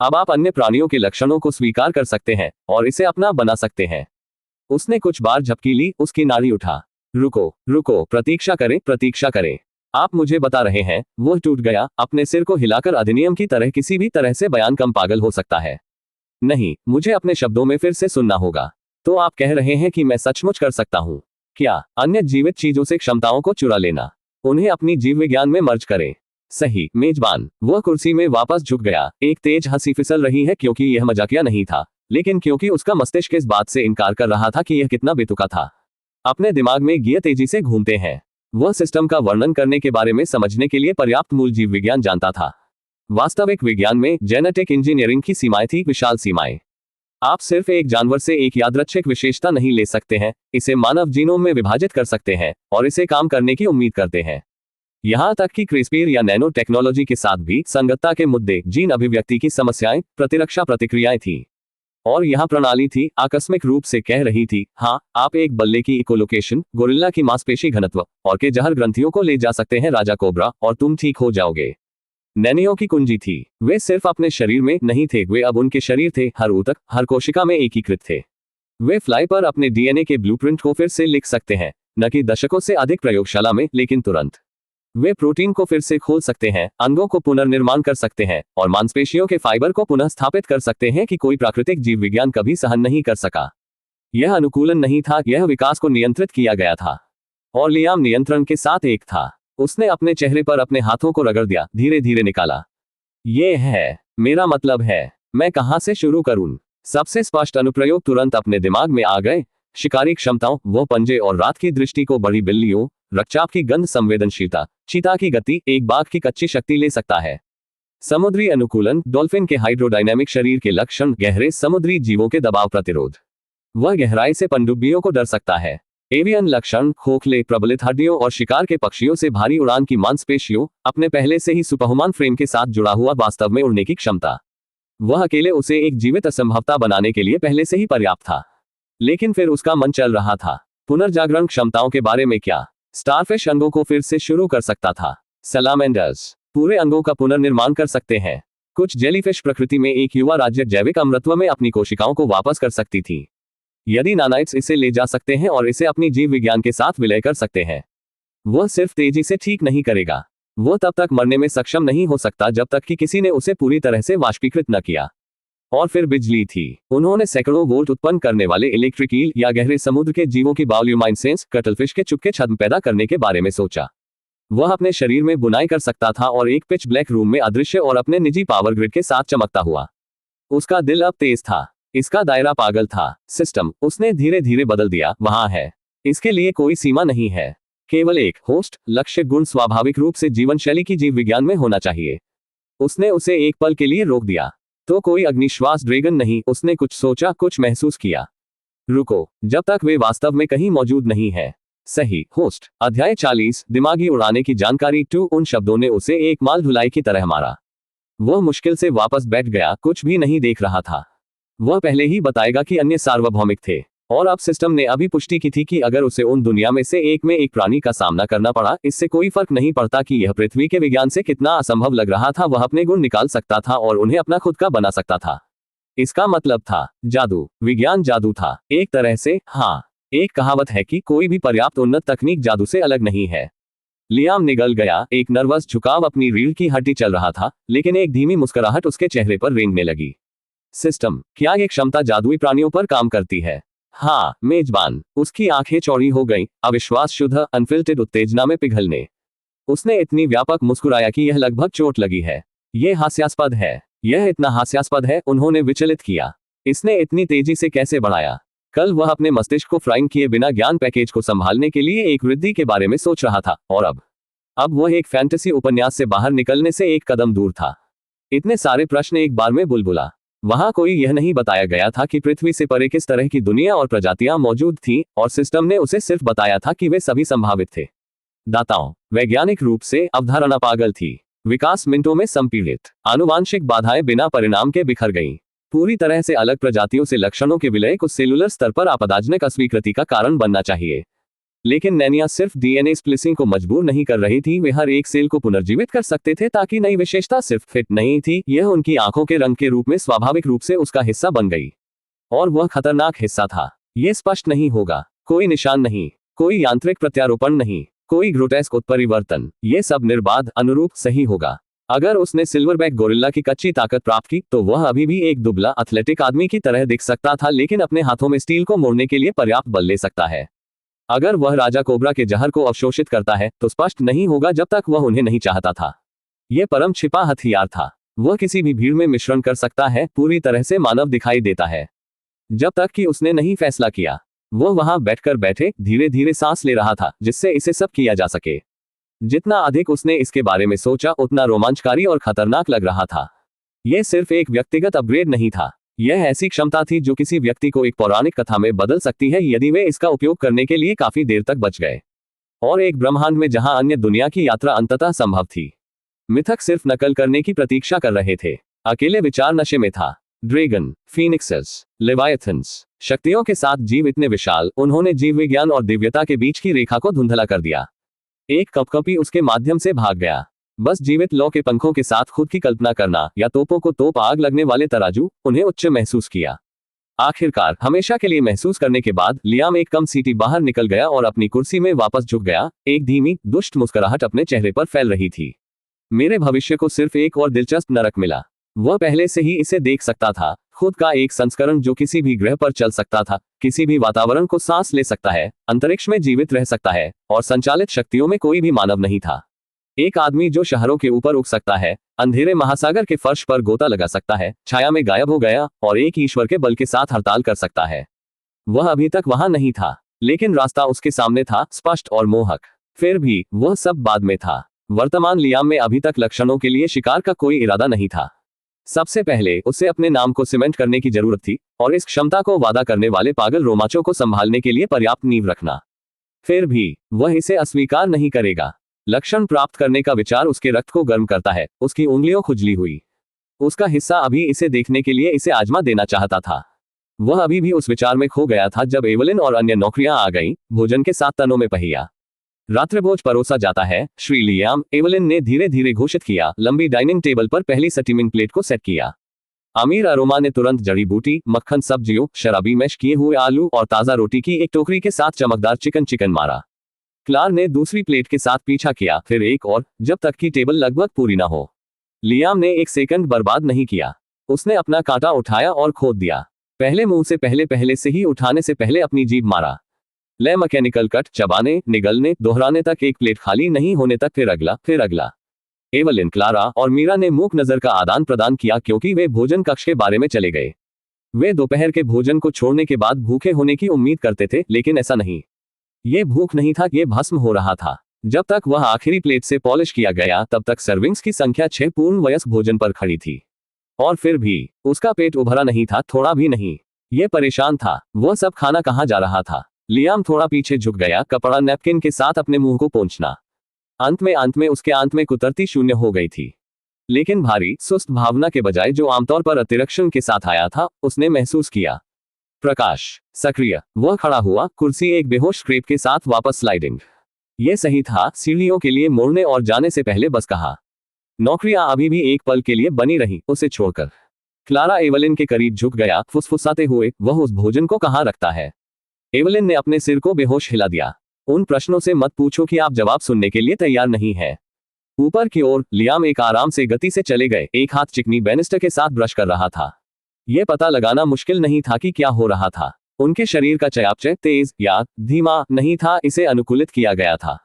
अब आप अन्य प्राणियों के लक्षणों को स्वीकार कर सकते हैं और इसे अपना बना सकते हैं। उसने कुछ बार झपकी ली, उसकी नाड़ी उठा। रुको, प्रतीक्षा करें। आप मुझे बता रहे हैं? वह टूट गया, अपने सिर को हिलाकर अधिनियम की तरह किसी भी तरह से बयान कम पागल हो सकता है। नहीं, मुझे अपने शब्दों में फिर से सुनना होगा। तो आप कह रहे हैं कि मैं सचमुच कर सकता हूं? क्या? अन्य जीवित चीजों से क्षमताओं को चुरा लेना, उन्हें अपनी जीव विज्ञान में मर्ज करें। सही मेजबान। वह कुर्सी में वापस झुक गया। एक तेज हंसी फिसल रही है क्योंकि यह मजाकिया नहीं था, लेकिन क्योंकि उसका मस्तिष्क इस बात से इनकार कर रहा था कि यह कितना बेतुका था। अपने दिमाग में गियर तेजी से घूमते हैं। वह सिस्टम का वर्णन करने के बारे में समझने के लिए पर्याप्त मूल जीव विज्ञान जानता था। वास्तविक विज्ञान में जेनेटिक इंजीनियरिंग की सीमाएं थी, विशाल सीमाएं। आप सिर्फ एक जानवर से एक यादृच्छिक विशेषता नहीं ले सकते हैं, इसे मानव जीनोम में विभाजित कर सकते हैं और इसे काम करने की उम्मीद करते हैं। यहां तक कि क्रिस्पीर या नैनो टेक्नोलॉजी के साथ भी संगतता के मुद्दे, जीन अभिव्यक्ति की समस्याएं, प्रतिरक्षा प्रतिक्रियाएं थी। और यह प्रणाली थी, आकस्मिक रूप से कह रही थी, हाँ, आप एक बल्ले की इकोलोकेशन, गोरिल्ला की मांसपेशी घनत्व और के जहर ग्रंथियों को ले जा सकते हैं राजा कोबरा, और तुम ठीक हो जाओगे। नैनियों की कुंजी थी। वे सिर्फ अपने शरीर में नहीं थे, वे अब उनके शरीर थे, हर ऊतक, हर कोशिका में एकीकृत थे। वे फ्लाई पर अपने डीएनए के ब्लूप्रिंट को फिर से लिख सकते हैं, न कि दशकों से अधिक प्रयोगशाला में, लेकिन तुरंत। वे प्रोटीन को फिर से खोल सकते हैं, अंगों को पुनर्निर्माण कर सकते हैं और मांसपेशियों के फाइबर को पुनः स्थापित कर सकते हैं कि कोई प्राकृतिक जीव विज्ञान कभी सहन नहीं कर सका। यह अनुकूलन नहीं था, यह विकास को नियंत्रित किया गया था। और लियाम नियंत्रण के साथ एक था। उसने अपने चेहरे पर अपने हाथों को रगड़ दिया, धीरे धीरे निकाला। ये है, मेरा मतलब है, मैं कहां से शुरू करूं? सबसे स्पष्ट अनुप्रयोग तुरंत अपने दिमाग में आ गए। शिकारी क्षमताओं, वो पंजे और रात की दृष्टि को बड़ी बिल्लियों, रक्तचाप की गंध संवेदनशीलता, चीता की गति, एक बाघ की कच्ची शक्ति ले सकता है। समुद्री अनुकूलन, डॉल्फिन के हाइड्रोडायनामिक शरीर के लक्षण, गहरे समुद्री जीवों के दबाव प्रतिरोध। वह गहराई से पनडुब्बियों को डर सकता है। एवियन लक्षण, खोखले प्रबलित हड्डियों और शिकार के पक्षियों से भारी उड़ान की मांसपेशियों, अपने पहले से ही सुपरहुमान फ्रेम के साथ जुड़ा हुआ वास्तव में उड़ने की क्षमता। वह अकेले उसे एक जीवित असंभवता बनाने के लिए पहले से ही पर्याप्त था। लेकिन फिर उसका मन चल रहा था। पुनर्जागरण क्षमताओं के बारे में क्या? स्टारफिश अंगों को फिर से शुरू कर सकता था। सलामेंडर्स पूरे अंगों का पुनर्निर्माण कर सकते हैं। कुछ जेलीफिश प्रकृति में एक युवा राज्य जैविक अमृतत्व में अपनी कोशिकाओं को वापस कर सकती थी। यदि नानाइट्स इसे ले जा सकते हैं और इसे अपनी जीव विज्ञान के साथ विलय कर सकते हैं, वह सिर्फ तेजी से ठीक नहीं करेगा, वह तब तक मरने में सक्षम नहीं हो सकता जब तक कि किसी ने उसे पूरी तरह से वाष्पीकृत न किया। और फिर बिजली थी। उन्होंने सैकड़ों वोल्ट उत्पन्न करने वाले इलेक्ट्रिक ईल या गहरे समुद्र के जीवों की बायोल्यूमिनेसेंस कटलफिश के चुपके छद्म पैदा करने के बारे में सोचा। वह अपने शरीर में बुनाई कर सकता था और एक पिच ब्लैक रूम में अदृश्य और अपने निजी पावर ग्रिड के साथ चमकता हुआ। उसका दिल अब तेज था। इसका दायरा पागल था। सिस्टम, उसने धीरे धीरे बदल दिया, वहां है। इसके लिए कोई सीमा नहीं है। केवल एक होस्ट लक्ष्य गुण स्वाभाविक रूप से जीवन शैली की जीव विज्ञान में होना चाहिए। उसने उसे एक पल के लिए रोक दिया। तो कोई अग्निश्वास ड्रैगन नहीं। उसने कुछ सोचा, कुछ महसूस किया। रुको, जब तक वे वास्तव में कहीं मौजूद नहीं है। सही होस्ट। अध्याय 40 दिमागी उड़ाने की जानकारी 2। उन शब्दों ने उसे एक माल धुलाई की तरह मारा। वह मुश्किल से वापस बैठ गया, कुछ भी नहीं देख रहा था। वह पहले ही बताएगा कि अन्य सार्वभौमिक थे, और अब सिस्टम ने अभी पुष्टि की थी कि अगर उसे उन दुनिया में से एक में एक प्राणी का सामना करना पड़ा, इससे कोई फर्क नहीं पड़ता कि यह पृथ्वी के विज्ञान से कितना असंभव लग रहा था, वह अपने गुण निकाल सकता था और उन्हें अपना खुद का बना सकता था। इसका मतलब था जादू। विज्ञान जादू था, एक तरह से। हाँ, एक कहावत है कि कोई भी पर्याप्त उन्नत तकनीक जादू से अलग नहीं है। लियाम निगल गया। एक नर्वस झुकाव अपनी रीढ़ की हड्डी चल रहा था, लेकिन एक धीमी मुस्कुराहट उसके चेहरे पर रेंगने लगी। सिस्टम, क्या ये क्षमता जादुई प्राणियों पर काम करती है? हाँ, मेजबान। उसकी आंखें चौड़ी हो गईं, अविश्वास शुद्ध अनफिल्टर्ड उत्तेजना में पिघलने। उसने इतनी व्यापक मुस्कुराया कि यह लगभग चोट लगी है। यह हास्यास्पद है। यह इतना हास्यास्पद है। उन्होंने विचलित किया। इसने इतनी तेजी से कैसे बढ़ाया? कल वह अपने मस्तिष्क को फ्राइंग किए बिना ज्ञान पैकेज को संभालने के लिए एक वृद्धि के बारे में सोच रहा था, और अब वह एक फैंटेसी उपन्यास से बाहर निकलने से एक कदम दूर था। इतने सारे प्रश्न एक बार में बुलबुला। वहां कोई यह नहीं बताया गया था कि पृथ्वी से परे किस तरह की दुनिया और प्रजातियां मौजूद थीं, और सिस्टम ने उसे सिर्फ बताया था कि वे सभी संभावित थे। दाताओं, वैज्ञानिक रूप से अवधारणा पागल थी। विकास मिनटों में संपीड़ित। आनुवांशिक बाधाएं बिना परिणाम के बिखर गईं। पूरी तरह से अलग प्रजातियों से लक्षणों के विलय को सेलुलर स्तर पर आपदाजनक अस्वीकृति का कारण बनना चाहिए। लेकिन नैनिया सिर्फ डीएनए स्प्लिसिंग को मजबूर नहीं कर रही थी, वे हर एक सेल को पुनर्जीवित कर सकते थे ताकि नई विशेषता सिर्फ फिट नहीं थी, यह उनकी आंखों के रंग के रूप में स्वाभाविक रूप से उसका हिस्सा बन गई। और वह खतरनाक हिस्सा था। यह स्पष्ट नहीं होगा। कोई निशान नहीं, कोई यांत्रिक प्रत्यारोपण नहीं, कोई ग्रोटेस्क उत्परिवर्तन। यह सब निर्बाध, अनुरूप, सही होगा। अगर उसने सिल्वरबैक गोरिल्ला की कच्ची ताकत प्राप्त की, तो वह अभी भी एक दुबला एथलेटिक आदमी की तरह दिख सकता था, लेकिन अपने हाथों में स्टील को मोड़ने के लिए पर्याप्त बल ले सकता है। अगर वह राजा कोबरा के जहर को अवशोषित करता है, तो स्पष्ट नहीं होगा जब तक वह उन्हें नहीं चाहता था। यह परम छिपा हथियार था। वह किसी भी भीड़ में मिश्रण कर सकता है, पूरी तरह से मानव दिखाई देता है। जब तक कि उसने नहीं फैसला किया। वह वहां बैठकर बैठे धीरे धीरे सांस ले रहा था, जिससे इसे सब किया जा सके। जितना अधिक उसने इसके बारे में सोचा, उतना रोमांचकारी और खतरनाक लग रहा था। यह सिर्फ एक व्यक्तिगत अपग्रेड नहीं था। यह ऐसी क्षमता थी जो किसी व्यक्ति को एक पौराणिक कथा में बदल सकती है, यदि वे इसका उपयोग करने के लिए काफी देर तक बच गए। और एक ब्रह्मांड में जहां अन्य दुनिया की यात्रा अंततः संभव थी। मिथक सिर्फ नकल करने की प्रतीक्षा कर रहे थे। अकेले विचार नशे में था। ड्रैगन, फीनिक्सेस, लेवायथन्स, शक्तियों के साथ जीव इतने विशाल, उन्होंने जीव विज्ञान और दिव्यता के बीच की रेखा को धुंधला कर दिया। एक कपकपी उसके माध्यम से भाग गया। बस जीवित लौ के पंखों के साथ खुद की कल्पना करना, या तोपों को तोप आग लगने वाले तराजू, उन्हें उच्च महसूस किया। आखिरकार, हमेशा के लिए महसूस करने के बाद, लियाम एक कम सीटी बाहर निकल गया और अपनी कुर्सी में वापस झुक गया। एक धीमी, दुष्ट मुस्कुराहट अपने चेहरे पर फैल रही थी। मेरे भविष्य को सिर्फ एक और दिलचस्प नरक मिला। वह पहले से ही इसे देख सकता था। खुद का एक संस्करण जो किसी भी ग्रह पर चल सकता था, किसी भी वातावरण को सांस ले सकता है, अंतरिक्ष में जीवित रह सकता है, और संचालित शक्तियों में कोई भी मानव नहीं था। एक आदमी जो शहरों के ऊपर उड़ सकता है, अंधेरे महासागर के फर्श पर गोता लगा सकता है, छाया में गायब हो गया, और एक ईश्वर के बल के साथ हड़ताल कर सकता है। वह अभी तक वहां नहीं था, लेकिन रास्ता उसके सामने था, स्पष्ट और मोहक। फिर भी, वह सब बाद में था। वर्तमान लियाम में अभी तक लक्षणों के लिए शिकार का कोई इरादा नहीं था। सबसे पहले उसे अपने नाम को सीमेंट करने की जरूरत थी, और इस क्षमता को वादा करने वाले पागल रोमांचों को संभालने के लिए पर्याप्त नींव रखना। फिर भी, वह इसे अस्वीकार नहीं करेगा। लक्षण प्राप्त करने का विचार उसके रक्त को गर्म करता है। उसकी उंगलियों खुजली हुई। उसका हिस्सा अभी इसे देखने के लिए इसे आजमा देना चाहता था। वह अभी भी उस विचार में खो गया था जब एवलिन और अन्य नौकरियां आ गईं, भोजन के 7 तनों में पहिया। रात्रिभोज परोसा जाता है, श्री लियाम, एवलिन ने धीरे धीरे घोषित किया। लंबी डाइनिंग टेबल पर पहली स्टीमिंग प्लेट को सेट किया। अमीर अरोमा ने तुरंत जड़ी बूटी, मक्खन, सब्जियों, शराबी मैश किए हुए आलू और ताज़ा रोटी की एक टोकरी के साथ चमकदार चिकन मारा। क्लार ने दूसरी प्लेट के साथ पीछा किया, फिर एक और, जब तक कि टेबल लगभग पूरी ना हो। लियाम ने एक सेकंड बर्बाद नहीं किया। उसने अपना कांटा उठाया और खोद दिया। पहले मुंह से पहले से ही उठाने से पहले अपनी जीभ मारा। ले मैकेनिकल कट, चबाने, निगलने, दोहराने तक, एक प्लेट खाली नहीं होने तक, फिर अगला। एवलिन, क्लारा और मीरा ने मूक नजर का आदान प्रदान किया क्योंकि वे भोजन कक्ष के बारे में चले गए। वे दोपहर के भोजन को छोड़ने के बाद भूखे होने की उम्मीद करते थे, लेकिन ऐसा नहीं। ये भूख नहीं था, ये भस्म हो रहा था। जब तक वह आखिरी प्लेट से पॉलिश किया गया तब तक सर्विंग्स की संख्या 6 पूर्ण वयस्क भोजन पर खड़ी थी। और फिर भी उसका पेट उभरा नहीं था, थोड़ा भी नहीं। ये परेशान था, वह सब खाना कहाँ जा रहा था। लियाम थोड़ा पीछे झुक गया, कपड़ा नैपकिन के साथ अपने मुंह को पोंछना। अंत में उसके आंत में कुतरती शून्य हो गई थी। लेकिन भारी, सुस्त भावना के बजाय जो आमतौर पर अतिरक्षण के साथ आया था, उसने महसूस किया। प्रकाश सक्रिय। वह खड़ा हुआ, कुर्सी एक बेहोश स्क्रेप के साथ वापस स्लाइडिंग। यह सही था, सीढ़ियों के लिए मोड़ने और जाने से पहले बस कहा। नौकरियां अभी भी एक पल के लिए बनी रही, उसे छोड़कर। क्लारा एवलिन के करीब झुक गया, फुसफुसाते हुए, वह उस भोजन को कहाँ रखता है। एवलिन ने अपने सिर को बेहोश हिला दिया। उन प्रश्नों से मत पूछो कि आप जवाब सुनने के लिए तैयार नहीं है। ऊपर की ओर लियाम एक आराम से गति से चले गए, एक हाथ चिकनी बैनिस्टर के साथ ब्रश कर रहा था। यह पता लगाना मुश्किल नहीं था कि क्या हो रहा था। उनके शरीर का चयापचय तेज या धीमा नहीं था, इसे अनुकूलित किया गया था।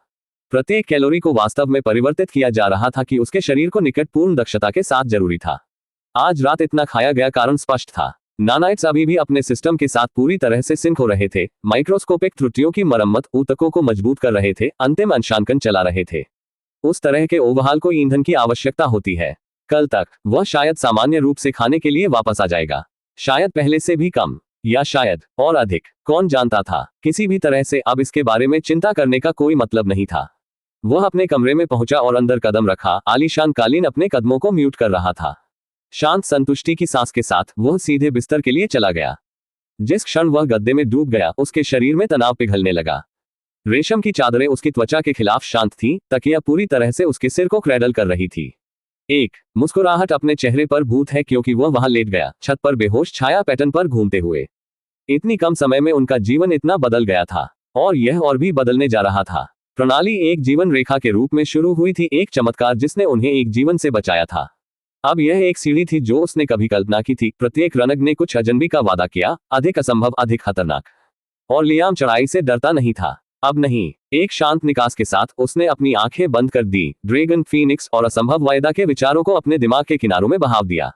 प्रत्येक कैलोरी को वास्तव में परिवर्तित किया जा रहा था कि उसके शरीर को निकटपूर्ण दक्षता के साथ जरूरी था। आज रात इतना खाया गया कारण स्पष्ट था। नानाइट्स अभी भी अपने सिस्टम के साथ पूरी तरह से सिंक हो रहे थे, माइक्रोस्कोपिक त्रुटियों की मरम्मत, ऊतकों को मजबूत कर रहे थे, अंतिम अंशांकन चला रहे थे। उस तरह के ओवरहाल को ईंधन की आवश्यकता होती है। कल तक वह शायद सामान्य रूप से खाने के लिए वापस आ जाएगा, शायद पहले से भी कम, या शायद और अधिक, कौन जानता था। किसी भी तरह से अब इसके बारे में चिंता करने का कोई मतलब नहीं था। वह अपने कमरे में पहुंचा और अंदर कदम रखा। आलीशान कालीन अपने कदमों को म्यूट कर रहा था। शांत संतुष्टि की सांस के साथ वह सीधे बिस्तर के लिए चला गया। जिस क्षण वह गद्दे में डूब गया, उसके शरीर में तनाव पिघलने लगा। रेशम की चादरें उसकी त्वचा के खिलाफ शांत थी, तकिया पूरी तरह से उसके सिर को क्रैडल कर रही थी। एक मुस्कुराहट अपने चेहरे पर भूत है क्योंकि वह वहां लेट गया, छत पर बेहोश छाया पैटर्न पर घूमते हुए। इतनी कम समय में उनका जीवन इतना बदल गया था, और यह और भी बदलने जा रहा था। प्रणाली एक जीवन रेखा के रूप में शुरू हुई थी, एक चमत्कार जिसने उन्हें एक जीवन से बचाया था। अब यह एक सीढ़ी थी जो उसने कभी कल्पना की थी। प्रत्येक रनग ने कुछ अजनबी का वादा किया, अधिक असंभव, अधिक खतरनाक। और लियाम चढ़ाई से डरता नहीं था, अब नहीं। एक शांत निकास के साथ उसने अपनी आंखें बंद कर दी, ड्रैगन, फीनिक्स और असंभव वायदा के विचारों को अपने दिमाग के किनारों में बहाव दिया।